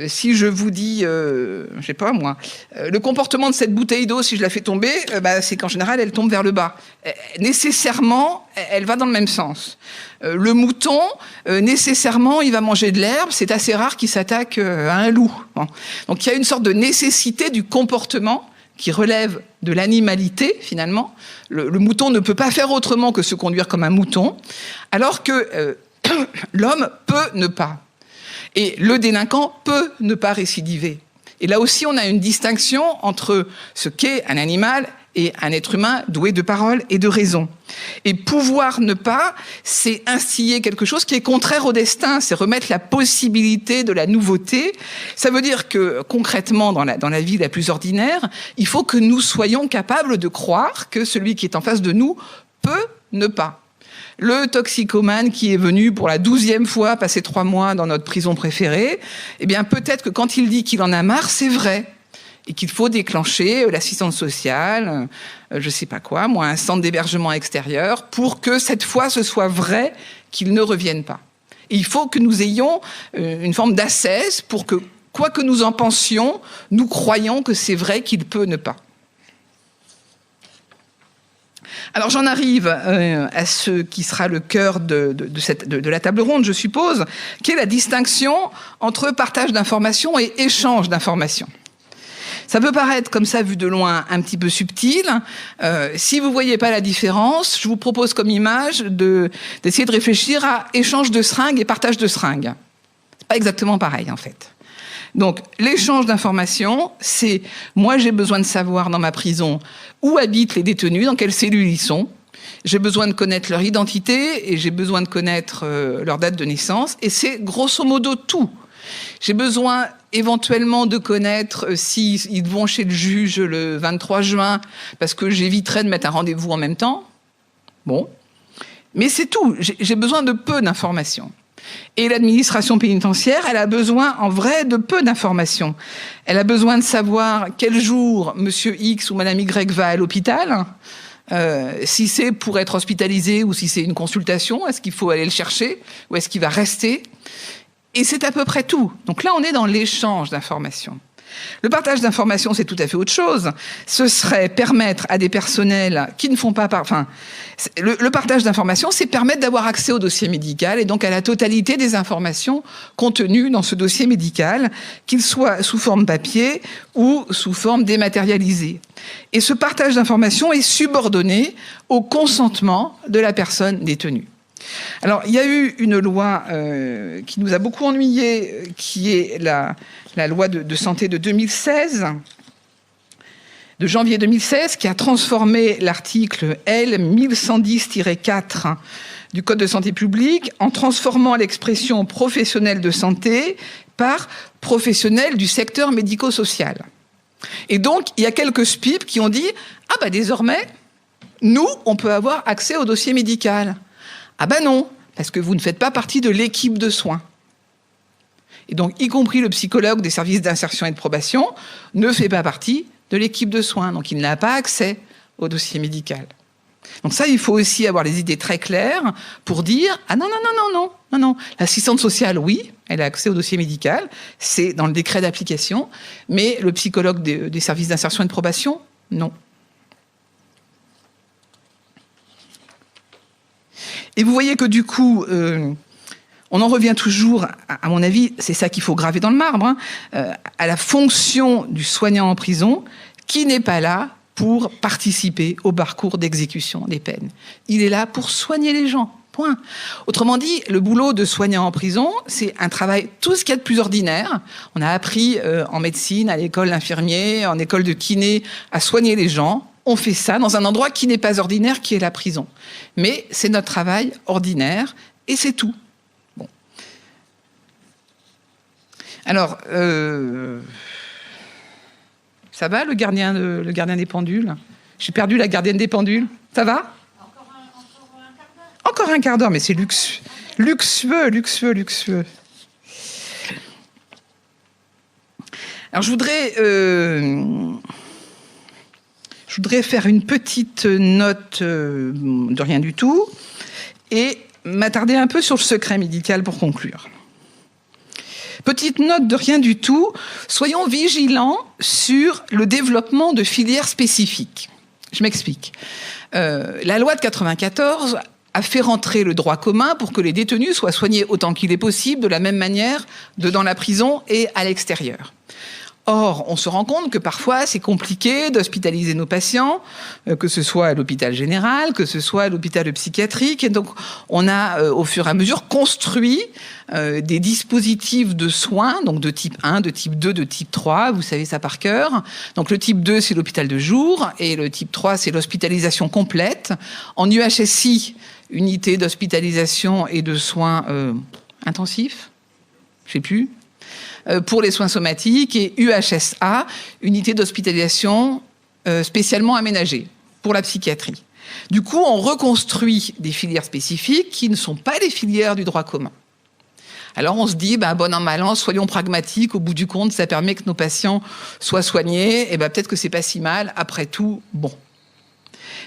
A: si je vous dis, je sais pas moi, le comportement de cette bouteille d'eau, si je la fais tomber, c'est qu'en général, elle tombe vers le bas. Nécessairement, elle va dans le même sens. Le mouton, nécessairement, il va manger de l'herbe. C'est assez rare qu'il s'attaque à un loup. Bon. Donc, il y a une sorte de nécessité du comportement qui relève de l'animalité, finalement. Le mouton ne peut pas faire autrement que se conduire comme un mouton, alors que l'homme peut ne pas. Et le délinquant peut ne pas récidiver. Et là aussi, on a une distinction entre ce qu'est un animal et un être humain doué de parole et de raison. Et pouvoir ne pas, c'est instiller quelque chose qui est contraire au destin, c'est remettre la possibilité de la nouveauté. Ça veut dire que, concrètement, dans la vie la plus ordinaire, il faut que nous soyons capables de croire que celui qui est en face de nous peut ne pas. Le toxicomane qui est venu pour la 12e fois passer 3 mois dans notre prison préférée, eh bien, peut-être que quand il dit qu'il en a marre, c'est vrai. Et qu'il faut déclencher l'assistance sociale, je sais pas quoi, moi, un centre d'hébergement extérieur, pour que cette fois, ce soit vrai qu'il ne revienne pas. Et il faut que nous ayons une forme d'assesse pour que, quoi que nous en pensions, nous croyons que c'est vrai qu'il peut ne pas. Alors j'en arrive à ce qui sera le cœur de la table ronde, je suppose, qui est la distinction entre partage d'informations et échange d'informations. Ça peut paraître comme ça, vu de loin, un petit peu subtil. Si vous voyez pas la différence, je vous propose comme image d'essayer de réfléchir à échange de seringues et partage de seringues. C'est pas exactement pareil, en fait. Donc, l'échange d'informations, c'est moi j'ai besoin de savoir dans ma prison où habitent les détenus, dans quelles cellules ils sont. J'ai besoin de connaître leur identité et j'ai besoin de connaître leur date de naissance. Et c'est grosso modo tout. J'ai besoin éventuellement de connaître s'ils vont chez le juge le 23 juin parce que j'éviterais de mettre un rendez-vous en même temps. Bon. Mais c'est tout. J'ai besoin de peu d'informations. Et l'administration pénitentiaire, elle a besoin en vrai de peu d'informations. Elle a besoin de savoir quel jour monsieur X ou madame Y va à l'hôpital, si c'est pour être hospitalisé ou si c'est une consultation, est-ce qu'il faut aller le chercher ou est-ce qu'il va rester ? Et c'est à peu près tout. Donc là, on est dans l'échange d'informations. Le partage d'informations, c'est tout à fait autre chose. Ce serait permettre à des personnels qui ne font pas... le partage d'informations, c'est permettre d'avoir accès au dossier médical et donc à la totalité des informations contenues dans ce dossier médical, qu'il soit sous forme papier ou sous forme dématérialisée. Et ce partage d'informations est subordonné au consentement de la personne détenue. Alors, il y a eu une loi qui nous a beaucoup ennuyés, qui est la loi de santé de 2016, de janvier 2016, qui a transformé l'article L 1110-4 du Code de santé publique en transformant l'expression professionnel de santé par professionnel du secteur médico-social. Et donc, il y a quelques SPIP qui ont dit « Ah bah désormais, nous, on peut avoir accès au dossier médical ». Ah ben non, parce que vous ne faites pas partie de l'équipe de soins. Et donc, y compris le psychologue des services d'insertion et de probation ne fait pas partie de l'équipe de soins. Donc, il n'a pas accès au dossier médical. Donc ça, il faut aussi avoir les idées très claires pour dire « Ah non, non, non, non, non, non, non. L'assistante sociale, oui, elle a accès au dossier médical, c'est dans le décret d'application, mais le psychologue des services d'insertion et de probation, non. » Et vous voyez que du coup, on en revient toujours, à mon avis, c'est ça qu'il faut graver dans le marbre, hein, à la fonction du soignant en prison qui n'est pas là pour participer au parcours d'exécution des peines. Il est là pour soigner les gens, point. Autrement dit, le boulot de soignant en prison, c'est un travail, tout ce qu'il y a de plus ordinaire. On a appris en médecine, à l'école d'infirmier, en école de kiné, à soigner les gens. On fait ça dans un endroit qui n'est pas ordinaire, qui est la prison. Mais c'est notre travail ordinaire, et c'est tout. Bon. Alors, ça va, le gardien des pendules? J'ai perdu la gardienne des pendules. Ça va? Encore un quart d'heure, mais c'est luxueux. Luxueux, luxueux, luxueux. Alors, je voudrais faire une petite note de rien du tout et m'attarder un peu sur le secret médical pour conclure. Petite note de rien du tout, soyons vigilants sur le développement de filières spécifiques. Je m'explique. La loi de 94 a fait rentrer le droit commun pour que les détenus soient soignés autant qu'il est possible, de la même manière, dans la prison et à l'extérieur. Or, on se rend compte que parfois, c'est compliqué d'hospitaliser nos patients, que ce soit à l'hôpital général, que ce soit à l'hôpital psychiatrique. Et donc, on a, au fur et à mesure, construit des dispositifs de soins, donc de type 1, de type 2, de type 3, vous savez ça par cœur. Donc, le type 2, c'est l'hôpital de jour, et le type 3, c'est l'hospitalisation complète. En UHSI, unité d'hospitalisation et de soins intensifs, je sais plus, pour les soins somatiques, et UHSA, unité d'hospitalisation spécialement aménagée pour la psychiatrie. Du coup, on reconstruit des filières spécifiques qui ne sont pas les filières du droit commun. Alors on se dit, bon an, mal an, soyons pragmatiques, au bout du compte, ça permet que nos patients soient soignés, et peut-être que c'est pas si mal, après tout, bon.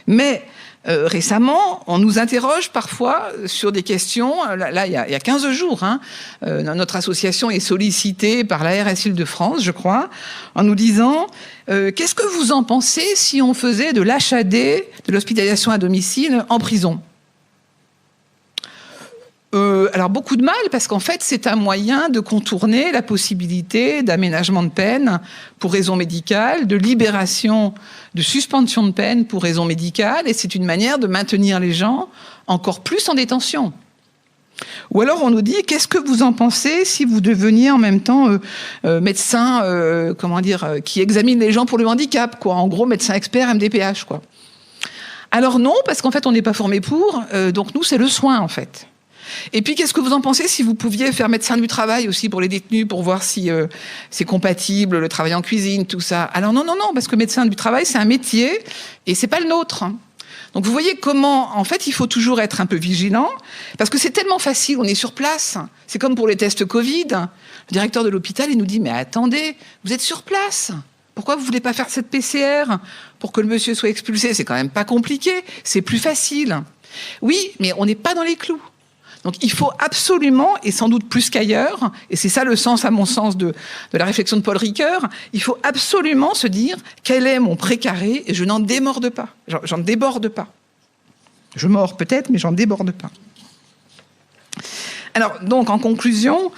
A: Mais récemment, on nous interroge parfois sur des questions. Là, il y a 15 jours, hein, notre association est sollicitée par la RS Île-de-France, je crois, en nous disant qu'est-ce que vous en pensez si on faisait de l'HAD, de l'hospitalisation à domicile, en prison? Alors beaucoup de mal, parce qu'en fait c'est un moyen de contourner la possibilité d'aménagement de peine pour raison médicale, de libération, de suspension de peine pour raison médicale, et c'est une manière de maintenir les gens encore plus en détention. Ou alors on nous dit, qu'est-ce que vous en pensez si vous deveniez en même temps médecin, qui examine les gens pour le handicap, quoi. En gros, médecin expert MDPH, quoi. Alors non, parce qu'en fait on n'est pas formé pour, donc nous c'est le soin en fait. Et puis, qu'est-ce que vous en pensez si vous pouviez faire médecin du travail aussi pour les détenus, pour voir si c'est compatible, le travail en cuisine, tout ça? Alors non, non, non, parce que médecin du travail, c'est un métier et c'est pas le nôtre. Donc vous voyez comment, en fait, il faut toujours être un peu vigilant, parce que c'est tellement facile, on est sur place. C'est comme pour les tests Covid. Le directeur de l'hôpital, il nous dit, mais attendez, vous êtes sur place. Pourquoi vous voulez pas faire cette PCR pour que le monsieur soit expulsé? C'est quand même pas compliqué, c'est plus facile. Oui, mais on n'est pas dans les clous. Donc il faut absolument, et sans doute plus qu'ailleurs, et c'est ça le sens, à mon sens, de la réflexion de Paul Ricoeur, il faut absolument se dire quel est mon précaré, et je n'en déborde pas. J'en déborde pas. Je mords peut-être, mais j'en déborde pas. Alors, donc, en conclusion,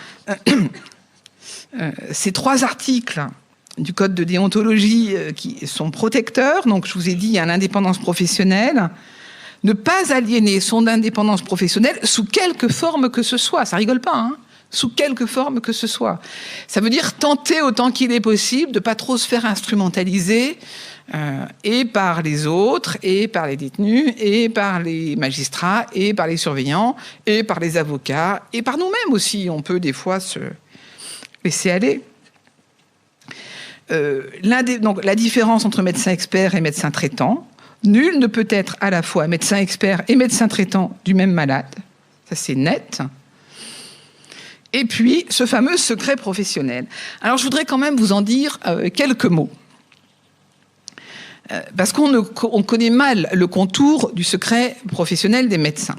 A: ces 3 articles du Code de déontologie qui sont protecteurs, donc je vous ai dit, il y a l'indépendance professionnelle. Ne pas aliéner son indépendance professionnelle sous quelque forme que ce soit. Ça rigole pas, hein, sous quelque forme que ce soit. Ça veut dire tenter autant qu'il est possible de pas trop se faire instrumentaliser et par les autres, et par les détenus, et par les magistrats, et par les surveillants, et par les avocats, et par nous-mêmes aussi. On peut des fois se laisser aller. Donc, la différence entre médecin expert et médecin traitant. Nul ne peut être à la fois médecin expert et médecin traitant du même malade. Ça, c'est net. Et puis, ce fameux secret professionnel. Alors, je voudrais quand même vous en dire quelques mots. Parce on connaît mal le contour du secret professionnel des médecins.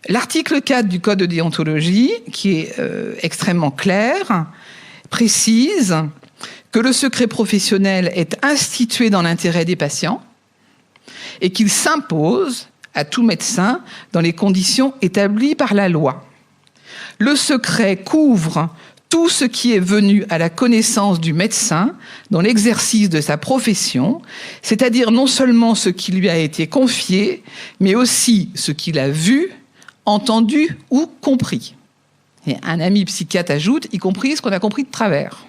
A: L'article 4 du Code de déontologie, qui est extrêmement clair, précise que le secret professionnel est institué dans l'intérêt des patients et qu'il s'impose à tout médecin dans les conditions établies par la loi. Le secret couvre tout ce qui est venu à la connaissance du médecin dans l'exercice de sa profession, c'est-à-dire non seulement ce qui lui a été confié, mais aussi ce qu'il a vu, entendu ou compris. Et un ami psychiatre ajoute, y compris ce qu'on a compris de travers.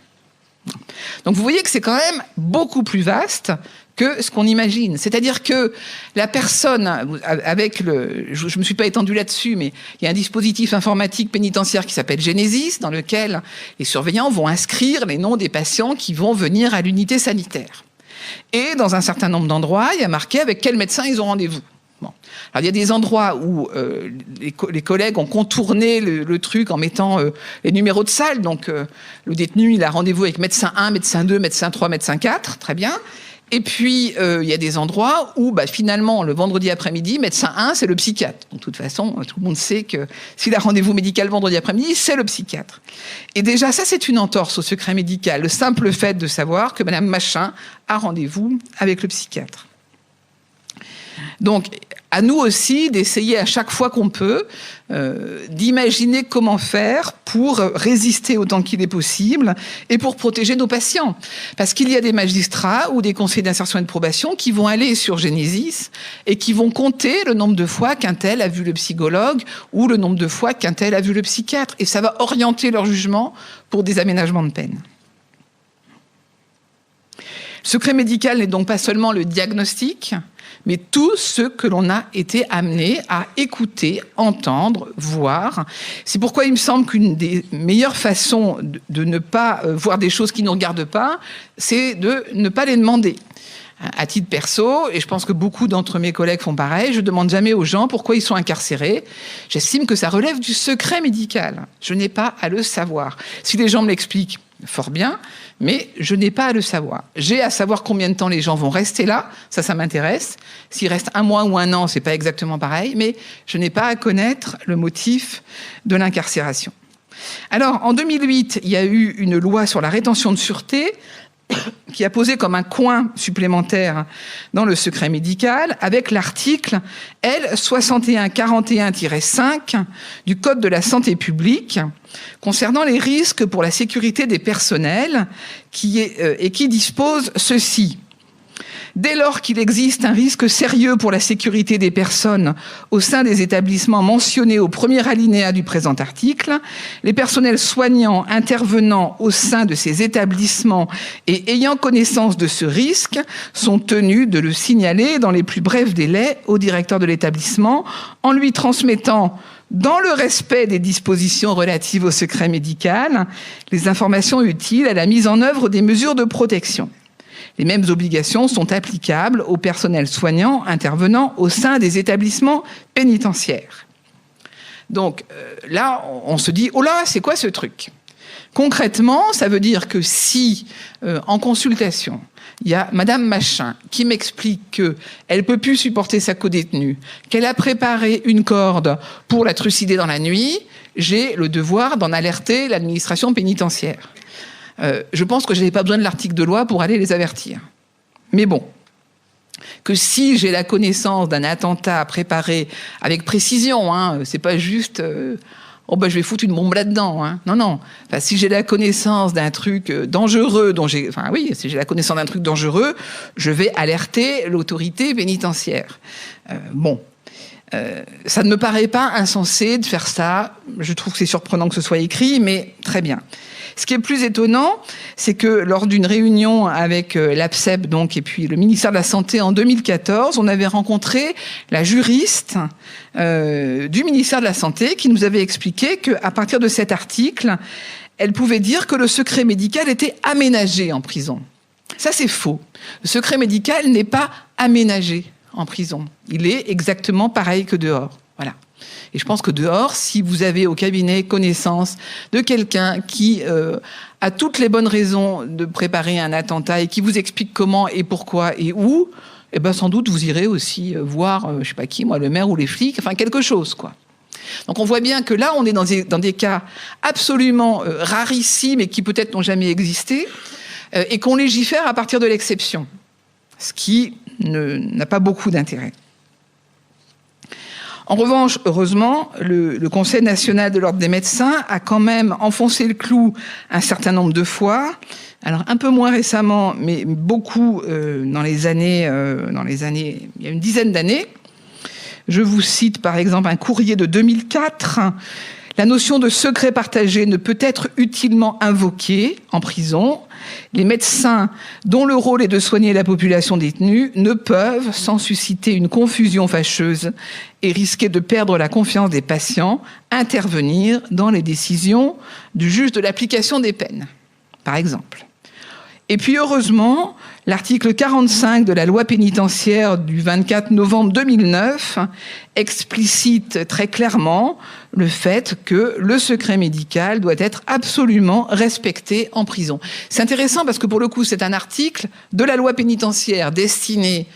A: Donc vous voyez que c'est quand même beaucoup plus vaste que ce qu'on imagine. C'est-à-dire que la personne, avec je ne me suis pas étendue là-dessus, mais il y a un dispositif informatique pénitentiaire qui s'appelle Genesis, dans lequel les surveillants vont inscrire les noms des patients qui vont venir à l'unité sanitaire. Et dans un certain nombre d'endroits, il y a marqué avec quel médecin ils ont rendez-vous. Bon. Alors il y a des endroits où les collègues ont contourné le truc en mettant les numéros de salle. Donc le détenu, il a rendez-vous avec médecin 1, médecin 2, médecin 3, médecin 4, très bien. Et puis, il y a des endroits où, finalement, le vendredi après-midi, médecin 1, c'est le psychiatre. Donc, de toute façon, tout le monde sait que s'il a rendez-vous médical vendredi après-midi, c'est le psychiatre. Et déjà, ça, c'est une entorse au secret médical. Le simple fait de savoir que madame Machin a rendez-vous avec le psychiatre. Donc, à nous aussi d'essayer à chaque fois qu'on peut d'imaginer comment faire pour résister autant qu'il est possible et pour protéger nos patients. Parce qu'il y a des magistrats ou des conseillers d'insertion et de probation qui vont aller sur Genesis et qui vont compter le nombre de fois qu'un tel a vu le psychologue ou le nombre de fois qu'un tel a vu le psychiatre. Et ça va orienter leur jugement pour des aménagements de peine. Le secret médical n'est donc pas seulement le diagnostic, mais tout ce que l'on a été amené à écouter, entendre, voir. C'est pourquoi il me semble qu'une des meilleures façons de ne pas voir des choses qui ne nous regardent pas, c'est de ne pas les demander. À titre perso, et je pense que beaucoup d'entre mes collègues font pareil, je ne demande jamais aux gens pourquoi ils sont incarcérés. J'estime que ça relève du secret médical. Je n'ai pas à le savoir. Si les gens me l'expliquent, fort bien, mais je n'ai pas à le savoir. J'ai à savoir combien de temps les gens vont rester là, ça m'intéresse. S'ils restent 1 mois ou 1 an, c'est pas exactement pareil, mais je n'ai pas à connaître le motif de l'incarcération. Alors, en 2008, il y a eu une loi sur la rétention de sûreté qui a posé comme un coin supplémentaire dans le secret médical avec l'article L6141-5 du Code de la santé publique concernant les risques pour la sécurité des personnels et qui dispose ceci. Dès lors qu'il existe un risque sérieux pour la sécurité des personnes au sein des établissements mentionnés au premier alinéa du présent article, les personnels soignants intervenant au sein de ces établissements et ayant connaissance de ce risque sont tenus de le signaler dans les plus brefs délais au directeur de l'établissement en lui transmettant, dans le respect des dispositions relatives au secret médical, les informations utiles à la mise en œuvre des mesures de protection. Les mêmes obligations sont applicables au personnel soignant intervenant au sein des établissements pénitentiaires. Donc là, on se dit, oh là, c'est quoi ce truc ? Concrètement, ça veut dire que si, en consultation, il y a madame Machin qui m'explique qu'elle ne peut plus supporter sa codétenue, qu'elle a préparé une corde pour la trucider dans la nuit, j'ai le devoir d'en alerter l'administration pénitentiaire. Je pense que je n'avais pas besoin de l'article de loi pour aller les avertir. Mais bon, que si j'ai la connaissance d'un attentat préparé avec précision, c'est pas juste je vais foutre une bombe là-dedans. Non. Enfin, si j'ai la connaissance d'un truc dangereux, si j'ai la connaissance d'un truc dangereux, je vais alerter l'autorité pénitentiaire. Ça ne me paraît pas insensé de faire ça. Je trouve que c'est surprenant que ce soit écrit, mais très bien. Ce qui est plus étonnant, c'est que lors d'une réunion avec l'APSEP et puis le ministère de la Santé en 2014, on avait rencontré la juriste du ministère de la Santé qui nous avait expliqué qu'à partir de cet article, elle pouvait dire que le secret médical était aménagé en prison. Ça, c'est faux. Le secret médical n'est pas aménagé en prison. Il est exactement pareil que dehors. Voilà. Et je pense que dehors, si vous avez au cabinet connaissance de quelqu'un qui a toutes les bonnes raisons de préparer un attentat et qui vous explique comment et pourquoi et où, eh ben sans doute vous irez aussi voir, je sais pas qui, moi, le maire ou les flics, enfin quelque chose, quoi. Donc on voit bien que là, on est dans des cas absolument rarissimes et qui peut-être n'ont jamais existé, et qu'on légifère à partir de l'exception, ce qui n'a pas beaucoup d'intérêt. En revanche, heureusement, le Conseil national de l'ordre des médecins a quand même enfoncé le clou un certain nombre de fois. Alors un peu moins récemment, mais beaucoup dans les années, il y a une dizaine d'années. Je vous cite par exemple un courrier de 2004. La notion de secret partagé ne peut être utilement invoquée en prison. Les médecins, dont le rôle est de soigner la population détenue, ne peuvent, sans susciter une confusion fâcheuse et risquer de perdre la confiance des patients, intervenir dans les décisions du juge de l'application des peines, par exemple. Et puis heureusement, l'article 45 de la loi pénitentiaire du 24 novembre 2009 explicite très clairement le fait que le secret médical doit être absolument respecté en prison. C'est intéressant parce que pour le coup, c'est un article de la loi pénitentiaire destiné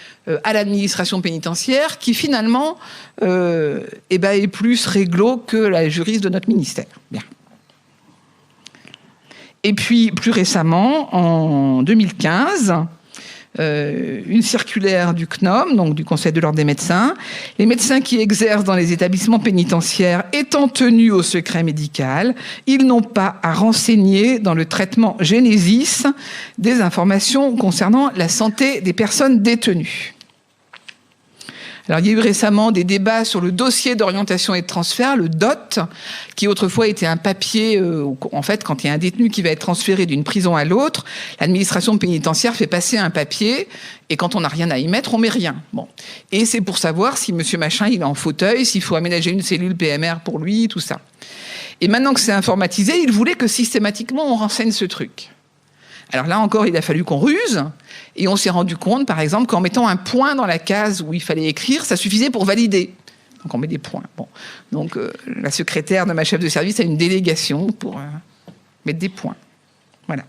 A: à l'administration pénitentiaire qui finalement est plus réglo que la juriste de notre ministère. Bien. Et puis, plus récemment, en 2015, une circulaire du CNOM, donc du Conseil de l'ordre des médecins, les médecins qui exercent dans les établissements pénitentiaires étant tenus au secret médical, ils n'ont pas à renseigner dans le traitement Génésis des informations concernant la santé des personnes détenues. Alors, il y a eu récemment des débats sur le dossier d'orientation et de transfert, le DOT, qui autrefois était un papier, en fait, quand il y a un détenu qui va être transféré d'une prison à l'autre, l'administration pénitentiaire fait passer un papier, et quand on n'a rien à y mettre, on met rien. Bon. Et c'est pour savoir si monsieur machin, il est en fauteuil, s'il faut aménager une cellule PMR pour lui, tout ça. Et maintenant que c'est informatisé, il voulait que systématiquement on renseigne ce truc. Alors là encore, il a fallu qu'on ruse, et on s'est rendu compte, par exemple, qu'en mettant un point dans la case où il fallait écrire, ça suffisait pour valider. Donc on met des points. Bon. Donc la secrétaire de ma chef de service a une délégation pour mettre des points. Voilà.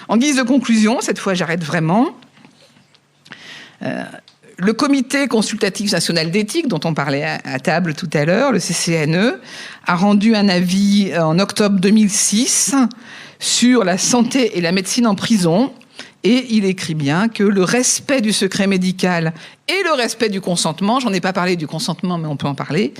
A: En guise de conclusion, cette fois j'arrête vraiment. Le Comité consultatif national d'éthique, dont on parlait à table tout à l'heure, le CCNE, a rendu un avis en octobre 2006 sur la santé et la médecine en prison, et il écrit bien que le respect du secret médical et le respect du consentement, j'en ai pas parlé du consentement, mais on peut en parler,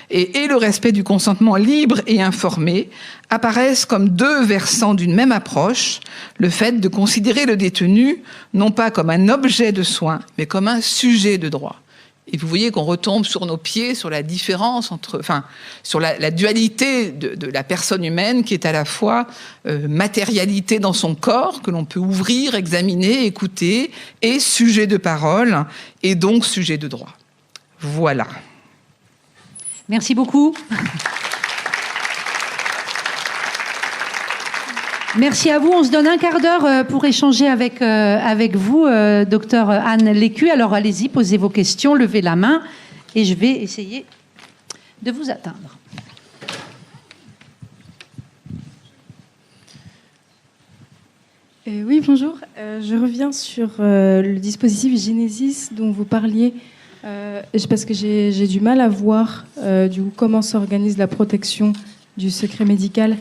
A: et le respect du consentement libre et informé apparaissent comme deux versants d'une même approche, le fait de considérer le détenu non pas comme un objet de soin, mais comme un sujet de droit. Et vous voyez qu'on retombe sur nos pieds, sur la différence sur la dualité de la personne humaine qui est à la fois matérialité dans son corps, que l'on peut ouvrir, examiner, écouter, et sujet de parole, et donc sujet de droit. Voilà.
B: Merci beaucoup. Merci à vous. On se donne un quart d'heure pour échanger avec vous, docteur Anne Lécu. Alors allez-y, posez vos questions, levez la main et je vais essayer de vous atteindre.
C: Oui, bonjour. Je reviens sur le dispositif Génésis dont vous parliez, parce que j'ai du mal à voir du coup, comment s'organise la protection du secret médical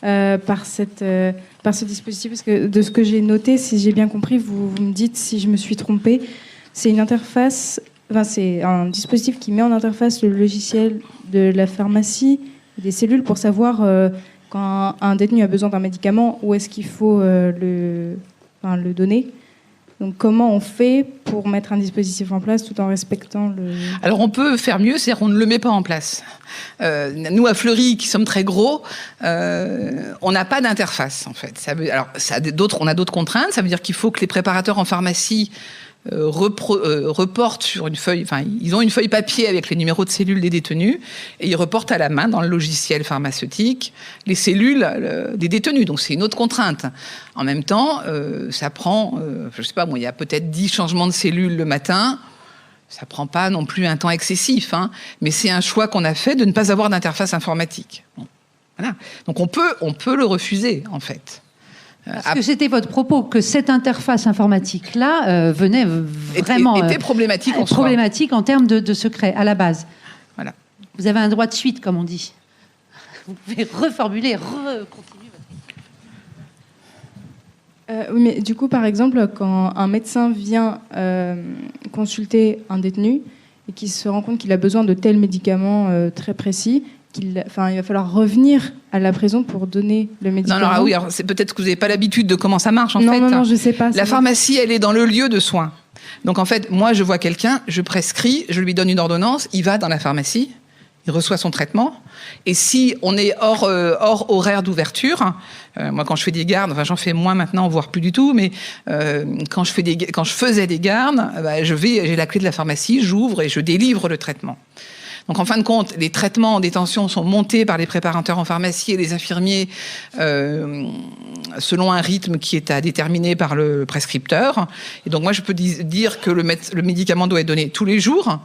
C: par ce dispositif, parce que de ce que j'ai noté, si j'ai bien compris, vous me dites si je me suis trompée, c'est une interface, c'est un dispositif qui met en interface le logiciel de la pharmacie, des cellules, pour savoir quand un détenu a besoin d'un médicament, où est-ce qu'il faut le donner. Donc comment on fait pour mettre un dispositif en place tout en respectant le...
A: Alors on peut faire mieux, c'est-à-dire qu'on ne le met pas en place. Nous à Fleury, qui sommes très gros, on n'a pas d'interface en fait. On a d'autres contraintes, ça veut dire qu'il faut que les préparateurs en pharmacie reportent sur une feuille, ils ont une feuille papier avec les numéros de cellules des détenus et ils reportent à la main dans le logiciel pharmaceutique les cellules des détenus. Donc c'est une autre contrainte. En même temps, ça prend, je sais pas, il y a peut-être 10 changements de cellules le matin. Ça prend pas non plus un temps excessif, hein, mais c'est un choix qu'on a fait de ne pas avoir d'interface informatique. Bon, voilà. Donc on peut le refuser, en fait.
B: Parce que c'était votre propos, que cette interface informatique-là venait vraiment...
A: était problématique en soi.
B: Problématique en termes de secret, à la base.
A: Voilà.
B: Vous avez un droit de suite, comme on dit. Vous pouvez reformuler, continuer.
C: Oui, mais du coup, par exemple, quand un médecin vient consulter un détenu et qu'il se rend compte qu'il a besoin de tels médicaments très précis, il va falloir revenir à la prison pour donner le médicament.
A: Non, alors c'est peut-être que vous n'avez pas l'habitude de comment ça marche, en fait.
C: Non, je sais pas.
A: La pharmacie, elle est dans le lieu de soins. Donc, en fait, moi, je vois quelqu'un, je prescris, je lui donne une ordonnance, il va dans la pharmacie, il reçoit son traitement. Et si on est hors horaire d'ouverture, moi quand je fais des gardes, enfin j'en fais moins maintenant, voire plus du tout, mais quand je faisais des gardes, j'ai la clé de la pharmacie, j'ouvre et je délivre le traitement. Donc en fin de compte, les traitements en détention sont montés par les préparateurs en pharmacie et les infirmiers selon un rythme qui est à déterminer par le prescripteur. Et donc moi je peux dire que le médicament doit être donné tous les jours.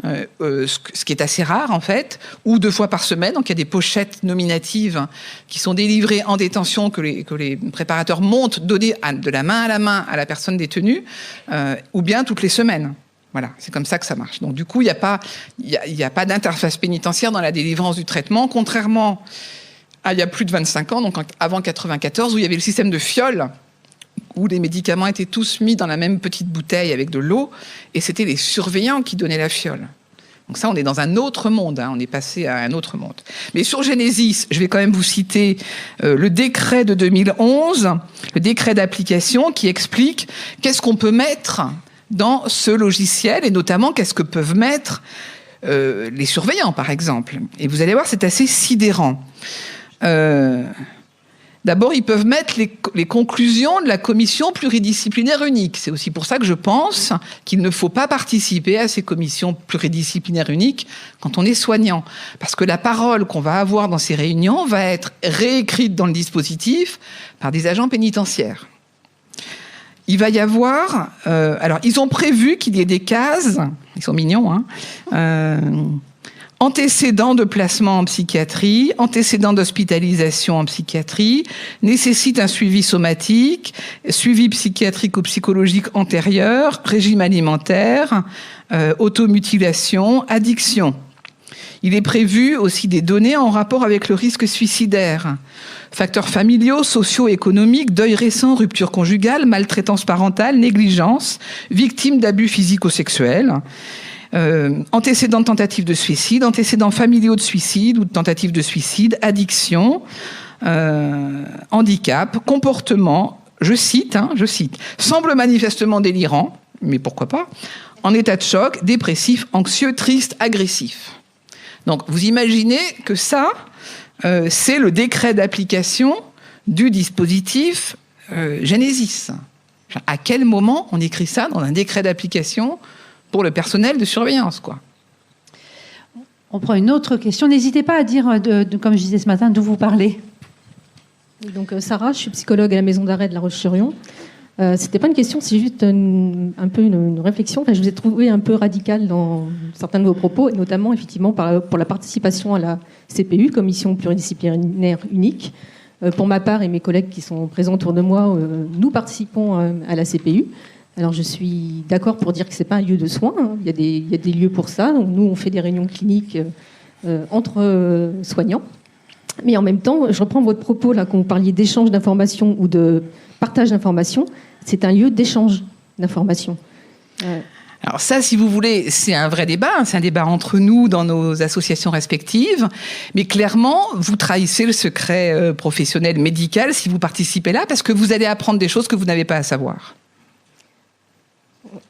A: Ce qui est assez rare en fait, ou 2 fois par semaine. Donc il y a des pochettes nominatives qui sont délivrées en détention que les préparateurs montent, donner de la main à la personne détenue, ou bien toutes les semaines. Voilà, c'est comme ça que ça marche. Donc du coup, il n'y a pas d'interface pénitentiaire dans la délivrance du traitement, contrairement à il y a plus de 25 ans, donc avant 94, où il y avait le système de fioles, où les médicaments étaient tous mis dans la même petite bouteille avec de l'eau, et c'était les surveillants qui donnaient la fiole. Donc ça, on est dans un autre monde, hein, on est passé à un autre monde. Mais sur Genesis, je vais quand même vous citer le décret de 2011, le décret d'application qui explique qu'est-ce qu'on peut mettre dans ce logiciel, et notamment qu'est-ce que peuvent mettre les surveillants, par exemple. Et vous allez voir, c'est assez sidérant. D'abord, ils peuvent mettre les conclusions de la commission pluridisciplinaire unique. C'est aussi pour ça que je pense qu'il ne faut pas participer à ces commissions pluridisciplinaires uniques quand on est soignant. Parce que la parole qu'on va avoir dans ces réunions va être réécrite dans le dispositif par des agents pénitentiaires. Il va y avoir... alors, ils ont prévu qu'il y ait des cases, ils sont mignons, hein, antécédents de placement en psychiatrie, antécédents d'hospitalisation en psychiatrie, nécessite un suivi somatique, suivi psychiatrique ou psychologique antérieur, régime alimentaire, automutilation, addiction. Il est prévu aussi des données en rapport avec le risque suicidaire. Facteurs familiaux, socio-économiques, deuil récent, rupture conjugale, maltraitance parentale, négligence, victime d'abus physico-sexuels. Antécédents de tentative de suicide, antécédents familiaux de suicide ou de tentative de suicide, addiction, handicap, comportement, je cite, semble manifestement délirant, mais pourquoi pas, en état de choc, dépressif, anxieux, triste, agressif. Donc vous imaginez que ça, c'est le décret d'application du dispositif Genesis. À quel moment on écrit ça dans un décret d'application pour le personnel de surveillance, quoi.
B: On prend une autre question. N'hésitez pas à dire, comme je disais ce matin, d'où vous parlez.
D: Donc Sarah, je suis psychologue à la maison d'arrêt de La Roche-sur-Yon. C'était pas une question, c'est juste un peu une réflexion. Enfin, je vous ai trouvé un peu radical dans certains de vos propos, et notamment effectivement pour la participation à la CPU, Commission pluridisciplinaire unique. Pour ma part et mes collègues qui sont présents autour de moi, nous participons à la CPU. Alors je suis d'accord pour dire que c'est pas un lieu de soins, hein. Il y a des lieux pour ça. Donc, nous, on fait des réunions cliniques entre soignants. Mais en même temps, je reprends votre propos là, quand vous parliez d'échange d'informations ou de partage d'informations. C'est un lieu d'échange d'informations.
A: Alors ça, si vous voulez, c'est un vrai débat. Hein. C'est un débat entre nous, dans nos associations respectives. Mais clairement, vous trahissez le secret professionnel médical si vous participez là, parce que vous allez apprendre des choses que vous n'avez pas à savoir.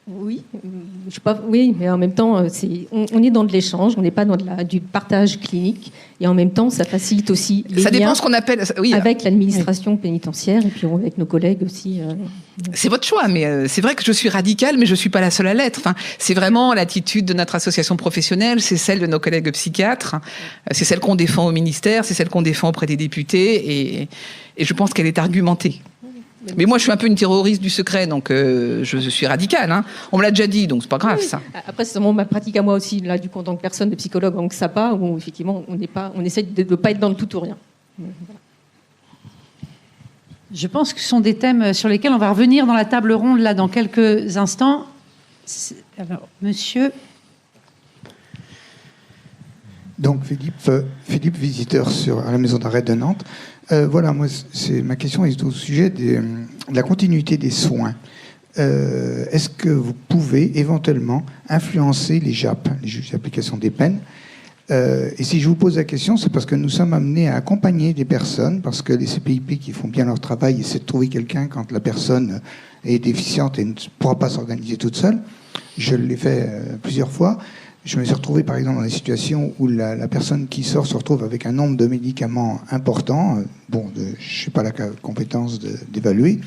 D: Oui, oui, mais en même temps, on est dans de l'échange, on n'est pas dans du partage clinique, et en même temps, ça facilite aussi les
A: ça dépend
D: liens
A: ce qu'on appelle,
D: avec l'administration pénitentiaire et puis avec nos collègues aussi.
A: C'est votre choix, mais c'est vrai que je suis radicale, mais je ne suis pas la seule à l'être. Enfin, c'est vraiment l'attitude de notre association professionnelle, c'est celle de nos collègues psychiatres, c'est celle qu'on défend au ministère, c'est celle qu'on défend auprès des députés, et je pense qu'elle est argumentée. Mais moi, je suis un peu une terroriste du secret, donc je suis radicale. Hein. On me l'a déjà dit, donc c'est pas grave, ça.
D: Après, c'est vraiment ma pratique à moi aussi, là, du coup, en tant que personne, de psychologue en XAPA, où effectivement, on essaie de ne pas être dans le tout ou rien. Voilà.
B: Je pense que ce sont des thèmes sur lesquels on va revenir dans la table ronde là dans quelques instants. Alors, monsieur.
E: Donc Philippe, visiteur à la maison d'arrêt de Nantes. Voilà, moi, ma question est au sujet de la continuité des soins. Est-ce que vous pouvez éventuellement influencer les JAP, les juges d'application des peines? Et si je vous pose la question, c'est parce que nous sommes amenés à accompagner des personnes, parce que les CPIP qui font bien leur travail essaient de trouver quelqu'un quand la personne est déficiente et ne pourra pas s'organiser toute seule. Je l'ai fait plusieurs fois. Je me suis retrouvé, par exemple, dans des situations où la personne qui sort se retrouve avec un nombre de médicaments important. Je n'ai pas la compétence d'évaluer,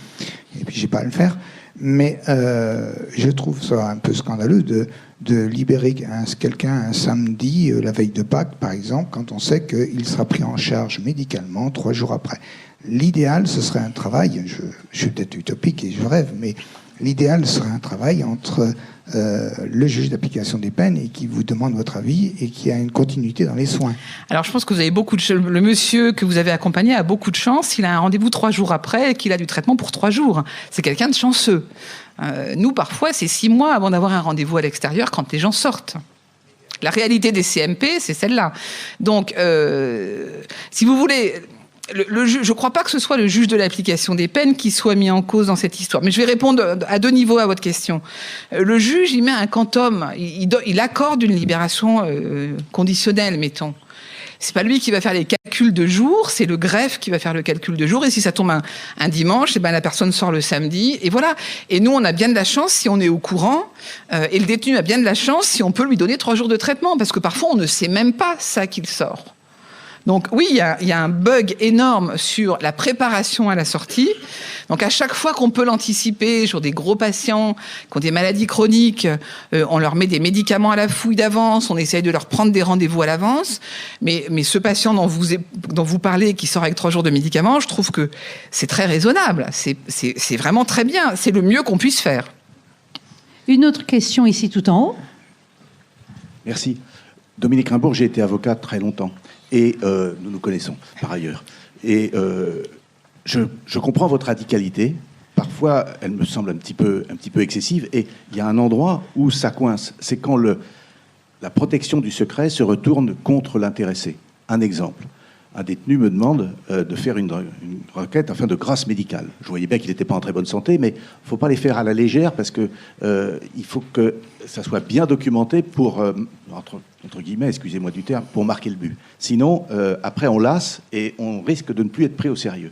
E: et puis je n'ai pas à le faire. Mais je trouve ça un peu scandaleux de libérer quelqu'un un samedi, la veille de Pâques, par exemple, quand on sait qu'il sera pris en charge médicalement 3 jours après. L'idéal, ce serait un travail, je suis peut-être utopique et je rêve, mais l'idéal serait un travail entre le juge d'application des peines et qui vous demande votre avis et qui a une continuité dans les soins.
A: Alors, je pense que vous avez beaucoup de chance. Le monsieur que vous avez accompagné a beaucoup de chance. Il a un rendez-vous 3 jours après et qu'il a du traitement pour 3 jours. C'est quelqu'un de chanceux. Nous, parfois, c'est 6 mois avant d'avoir un rendez-vous à l'extérieur quand les gens sortent. La réalité des CMP, c'est celle-là. Donc, si vous voulez... je ne crois pas que ce soit le juge de l'application des peines qui soit mis en cause dans cette histoire. Mais je vais répondre à 2 niveaux à votre question. Le juge, il met un quantum, il accorde une libération conditionnelle, mettons. C'est pas lui qui va faire les calculs de jour, c'est le greffe qui va faire le calcul de jour. Et si ça tombe un dimanche, et ben la personne sort le samedi. Et voilà. Et nous, on a bien de la chance si on est au courant. Et le détenu a bien de la chance si on peut lui donner 3 jours de traitement. Parce que parfois, on ne sait même pas ça qu'il sort. Donc oui, il y a un bug énorme sur la préparation à la sortie. Donc à chaque fois qu'on peut l'anticiper sur des gros patients qui ont des maladies chroniques, on leur met des médicaments à la fouille d'avance, on essaye de leur prendre des rendez-vous à l'avance. Mais ce patient dont vous parlez, qui sort avec 3 jours de médicaments, je trouve que c'est très raisonnable. C'est vraiment très bien. C'est le mieux qu'on puisse faire.
B: Une autre question ici tout en haut.
F: Merci. Dominique Rimbourg, j'ai été avocat très longtemps. Et nous nous connaissons, par ailleurs. Et je comprends votre radicalité. Parfois, elle me semble un petit peu excessive. Et il y a un endroit où ça coince. C'est quand la protection du secret se retourne contre l'intéressé. Un exemple. Un détenu me demande de faire une requête afin de grâce médicale. Je voyais bien qu'il n'était pas en très bonne santé, mais il ne faut pas les faire à la légère parce que il faut que ça soit bien documenté pour, entre guillemets, excusez-moi du terme, pour marquer le but. Sinon, après, on lasse et on risque de ne plus être pris au sérieux.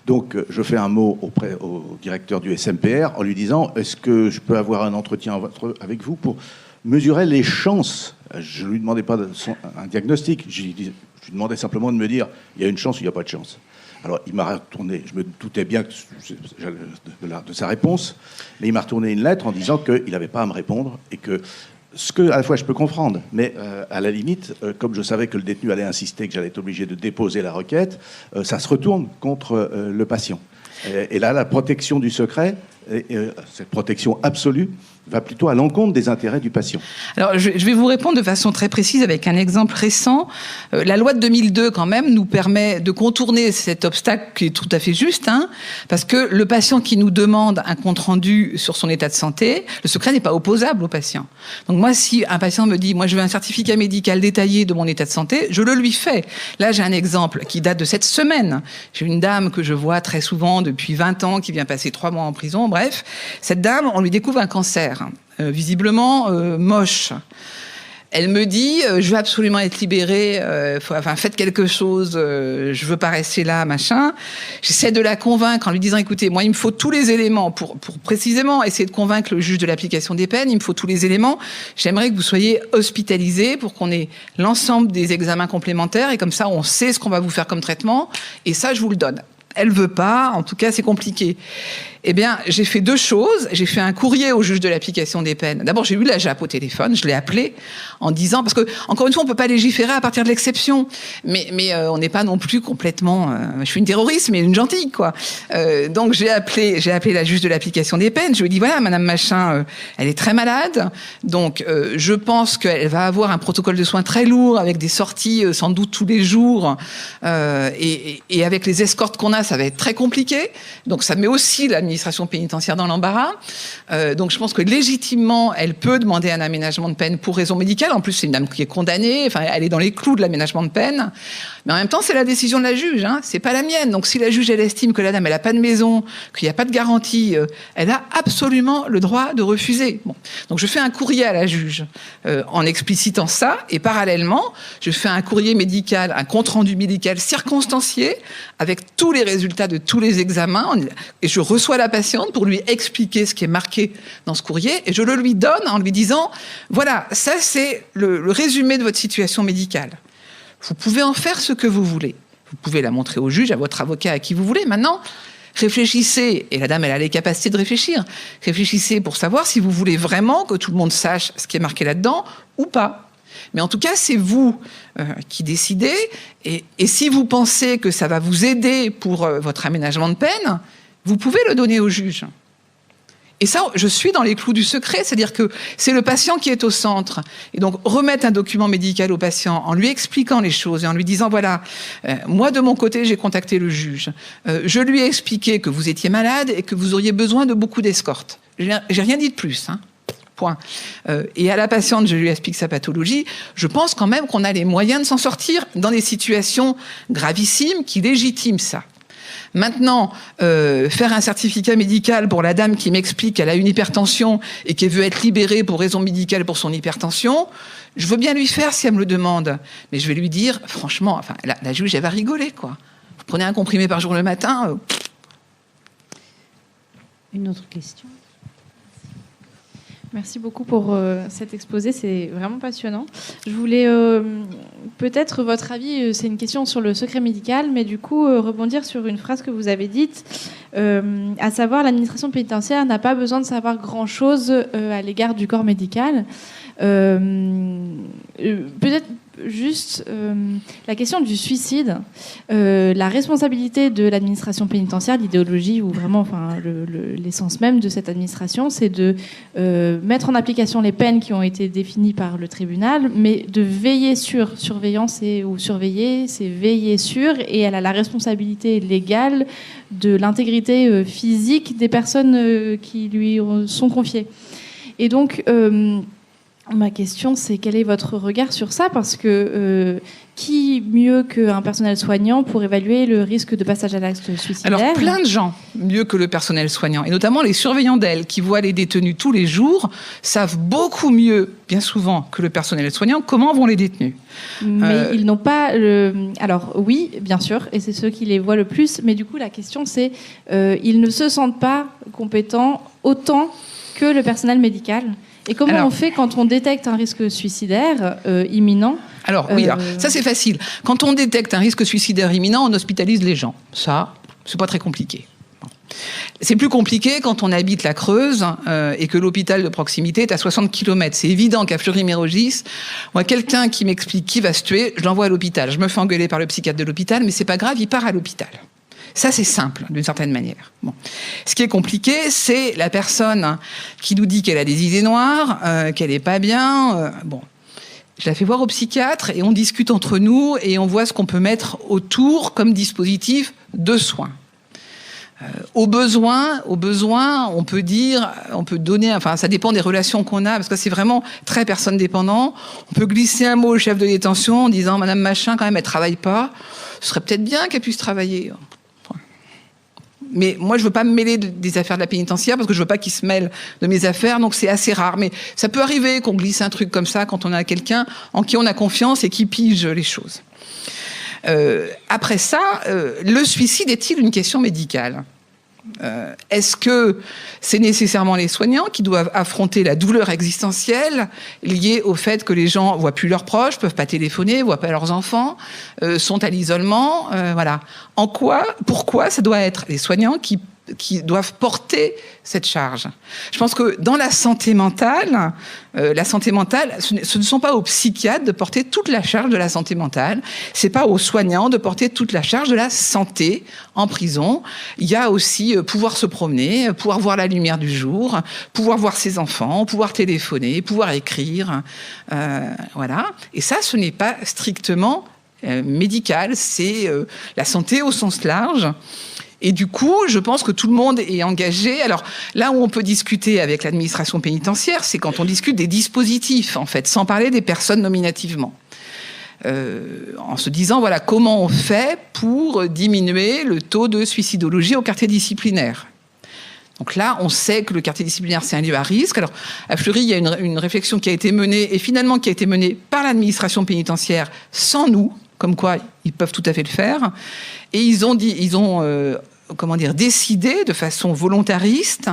F: Donc, je fais un mot au directeur du SMPR en lui disant « Est-ce que je peux avoir un entretien avec vous pour mesurer les chances ?» Je ne lui demandais pas un diagnostic, je lui demandais simplement de me dire il y a une chance ou il n'y a pas de chance. Alors il m'a retourné, je me doutais bien de sa réponse, mais il m'a retourné une lettre en disant qu'il n'avait pas à me répondre et que ce que à la fois je peux comprendre, mais à la limite, comme je savais que le détenu allait insister, que j'allais être obligé de déposer la requête, ça se retourne contre le patient. Et là, la protection du secret, cette protection absolue, va plutôt à l'encontre des intérêts du patient.
A: Alors, je vais vous répondre de façon très précise avec un exemple récent. La loi de 2002, quand même, nous permet de contourner cet obstacle qui est tout à fait juste, hein, parce que le patient qui nous demande un compte-rendu sur son état de santé, le secret n'est pas opposable au patient. Donc moi, si un patient me dit « moi, je veux un certificat médical détaillé de mon état de santé », je le lui fais. Là, j'ai un exemple qui date de cette semaine. J'ai une dame que je vois très souvent depuis 20 ans, qui vient passer 3 mois en prison. Bref, cette dame, on lui découvre un cancer. Visiblement moche. Elle me dit je veux absolument être libérée, faites quelque chose, je veux pas rester là, machin. J'essaie de la convaincre en lui disant écoutez, moi il me faut tous les éléments pour précisément essayer de convaincre le juge de l'application des peines, il me faut tous les éléments. J'aimerais que vous soyez hospitalisé pour qu'on ait l'ensemble des examens complémentaires et comme ça on sait ce qu'on va vous faire comme traitement et ça je vous le donne. elle veut pas, en tout cas c'est compliqué. Eh bien, j'ai fait 2 choses. J'ai fait un courrier au juge de l'application des peines. D'abord, j'ai eu la JAP au téléphone, je l'ai appelé en disant, parce que, encore une fois, on peut pas légiférer à partir de l'exception. Mais on n'est pas non plus complètement, je suis une terroriste, mais une gentille, quoi. Donc, j'ai appelé la juge de l'application des peines. Je lui ai dit, voilà, madame Machin, elle est très malade. Donc, je pense qu'elle va avoir un protocole de soins très lourd, avec des sorties, sans doute tous les jours. Et avec les escortes qu'on a, ça va être très compliqué. Donc, ça met aussi l'administration pénitentiaire dans l'embarras. Donc je pense que légitimement, elle peut demander un aménagement de peine pour raison médicale. En plus, c'est une dame qui est condamnée. Enfin, elle est dans les clous de l'aménagement de peine. Mais en même temps, c'est la décision de la juge. Hein. C'est pas la mienne. Donc si la juge, elle estime que la dame, elle a pas de maison, qu'il n'y a pas de garantie, elle a absolument le droit de refuser. Bon. Donc je fais un courrier à la juge en explicitant ça. Et parallèlement, je fais un courrier médical, un compte-rendu médical circonstancié avec tous les résultats de tous les examens. Et je reçois la patiente pour lui expliquer ce qui est marqué dans ce courrier et je le lui donne en lui disant voilà, ça c'est le résumé de votre situation médicale. Vous pouvez en faire ce que vous voulez. Vous pouvez la montrer au juge, à votre avocat, à qui vous voulez. Maintenant, réfléchissez, et la dame elle a les capacités de réfléchir, réfléchissez pour savoir si vous voulez vraiment que tout le monde sache ce qui est marqué là-dedans ou pas. Mais en tout cas, c'est vous qui décidez et si vous pensez que ça va vous aider pour votre aménagement de peine, vous pouvez le donner au juge. Et ça, je suis dans les clous du secret, c'est-à-dire que c'est le patient qui est au centre. Et donc, remettre un document médical au patient en lui expliquant les choses et en lui disant, voilà, moi, de mon côté, j'ai contacté le juge. Je lui ai expliqué que vous étiez malade et que vous auriez besoin de beaucoup d'escorte. J'ai rien dit de plus, hein. Point. Et à la patiente, je lui explique sa pathologie. Je pense quand même qu'on a les moyens de s'en sortir dans des situations gravissimes qui légitiment ça. Maintenant, faire un certificat médical pour la dame qui m'explique qu'elle a une hypertension et qu'elle veut être libérée pour raison médicale pour son hypertension, je veux bien lui faire si elle me le demande. Mais je vais lui dire, franchement, enfin, la juge, elle va rigoler, quoi. Vous prenez un comprimé par jour le matin.
B: Une autre question.
C: Merci beaucoup pour cet exposé, c'est vraiment passionnant. Je voulais peut-être votre avis, c'est une question sur le secret médical, mais du coup rebondir sur une phrase que vous avez dite, à savoir l'administration pénitentiaire n'a pas besoin de savoir grand-chose à l'égard du corps médical. Peut-être juste la question du suicide, la responsabilité de l'administration pénitentiaire, l'idéologie ou vraiment enfin, l'essence même de cette administration, c'est de mettre en application les peines qui ont été définies par le tribunal, mais de veiller sur, surveillance ou surveiller, c'est veiller sur, et elle a la responsabilité légale de l'intégrité physique des personnes qui lui sont confiées. Et donc ma question, c'est quel est votre regard sur ça ? Parce que qui mieux qu'un personnel soignant pour évaluer le risque de passage à l'acte suicidaire ?
A: Alors, plein de gens, mieux que le personnel soignant, et notamment les surveillants d'aile qui voient les détenus tous les jours, savent beaucoup mieux, bien souvent, que le personnel soignant, comment vont les détenus.
C: Mais ils n'ont pas... Alors, oui, bien sûr, et c'est ceux qui les voient le plus, mais du coup, la question, c'est ils ne se sentent pas compétents autant que le personnel médical. Et comment on fait quand on détecte un risque suicidaire imminent ?
A: Alors, oui, alors, ça c'est facile. Quand on détecte un risque suicidaire imminent, on hospitalise les gens. Ça, c'est pas très compliqué. C'est plus compliqué quand on habite la Creuse et que l'hôpital de proximité est à 60 km. C'est évident qu'à Fleury-Mérogis, moi, quelqu'un qui m'explique qui va se tuer, je l'envoie à l'hôpital. Je me fais engueuler par le psychiatre de l'hôpital, mais c'est pas grave, il part à l'hôpital. Ça, c'est simple, d'une certaine manière. Bon. Ce qui est compliqué, c'est la personne qui nous dit qu'elle a des idées noires, qu'elle n'est pas bien. Bon, je la fais voir au psychiatre et on discute entre nous et on voit ce qu'on peut mettre autour comme dispositif de soins. Au besoin, on peut dire, on peut donner, enfin, ça dépend des relations qu'on a, parce que c'est vraiment très personne dépendant. On peut glisser un mot au chef de détention en disant, Madame Machin, quand même, elle travaille pas. Ce serait peut-être bien qu'elle puisse travailler. Mais moi, je veux pas me mêler des affaires de la pénitentiaire parce que je veux pas qu'ils se mêlent de mes affaires, donc c'est assez rare. Mais ça peut arriver qu'on glisse un truc comme ça quand on a quelqu'un en qui on a confiance et qui pige les choses. Après ça, le suicide est-il une question médicale ? Est-ce que c'est nécessairement les soignants qui doivent affronter la douleur existentielle liée au fait que les gens voient plus leurs proches, peuvent pas téléphoner, voient pas leurs enfants, sont à l'isolement, voilà. Pourquoi ça doit être les soignants qui doivent porter cette charge? Je pense que dans la santé mentale, ce ne sont pas aux psychiatres de porter toute la charge de la santé mentale. C'est pas aux soignants de porter toute la charge de la santé en prison. Il y a aussi pouvoir se promener, pouvoir voir la lumière du jour, pouvoir voir ses enfants, pouvoir téléphoner, pouvoir écrire, voilà. Et ça, ce n'est pas strictement médical. C'est la santé au sens large. Et du coup, je pense que tout le monde est engagé. Alors là où on peut discuter avec l'administration pénitentiaire, c'est quand on discute des dispositifs, en fait, sans parler des personnes nominativement. En se disant, voilà, comment on fait pour diminuer le taux de suicidologie au quartier disciplinaire. Donc là, on sait que le quartier disciplinaire, c'est un lieu à risque. Alors, à Fleury, il y a une réflexion qui a été menée, et finalement qui a été menée par l'administration pénitentiaire sans nous, comme quoi ils peuvent tout à fait le faire. Et ils ont décidé de façon volontariste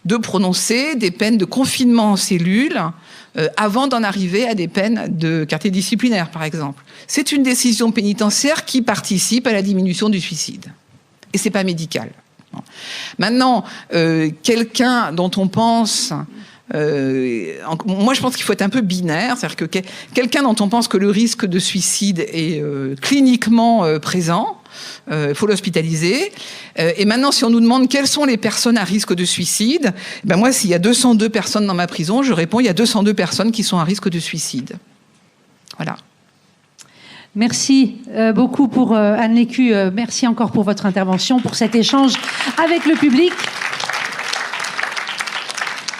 A: de prononcer des peines de confinement en cellule avant d'en arriver à des peines de quartier disciplinaire, par exemple. C'est une décision pénitentiaire qui participe à la diminution du suicide. Et c'est pas médical. Maintenant, quelqu'un dont on pense... moi, je pense qu'il faut être un peu binaire, c'est-à-dire que quelqu'un dont on pense que le risque de suicide est cliniquement présent, il faut l'hospitaliser. Et maintenant, si on nous demande quelles sont les personnes à risque de suicide, ben moi, s'il y a 202 personnes dans ma prison, je réponds il y a 202 personnes qui sont à risque de suicide. Voilà.
B: Merci beaucoup pour Anne Lécu. Merci encore pour votre intervention, pour cet échange avec le public.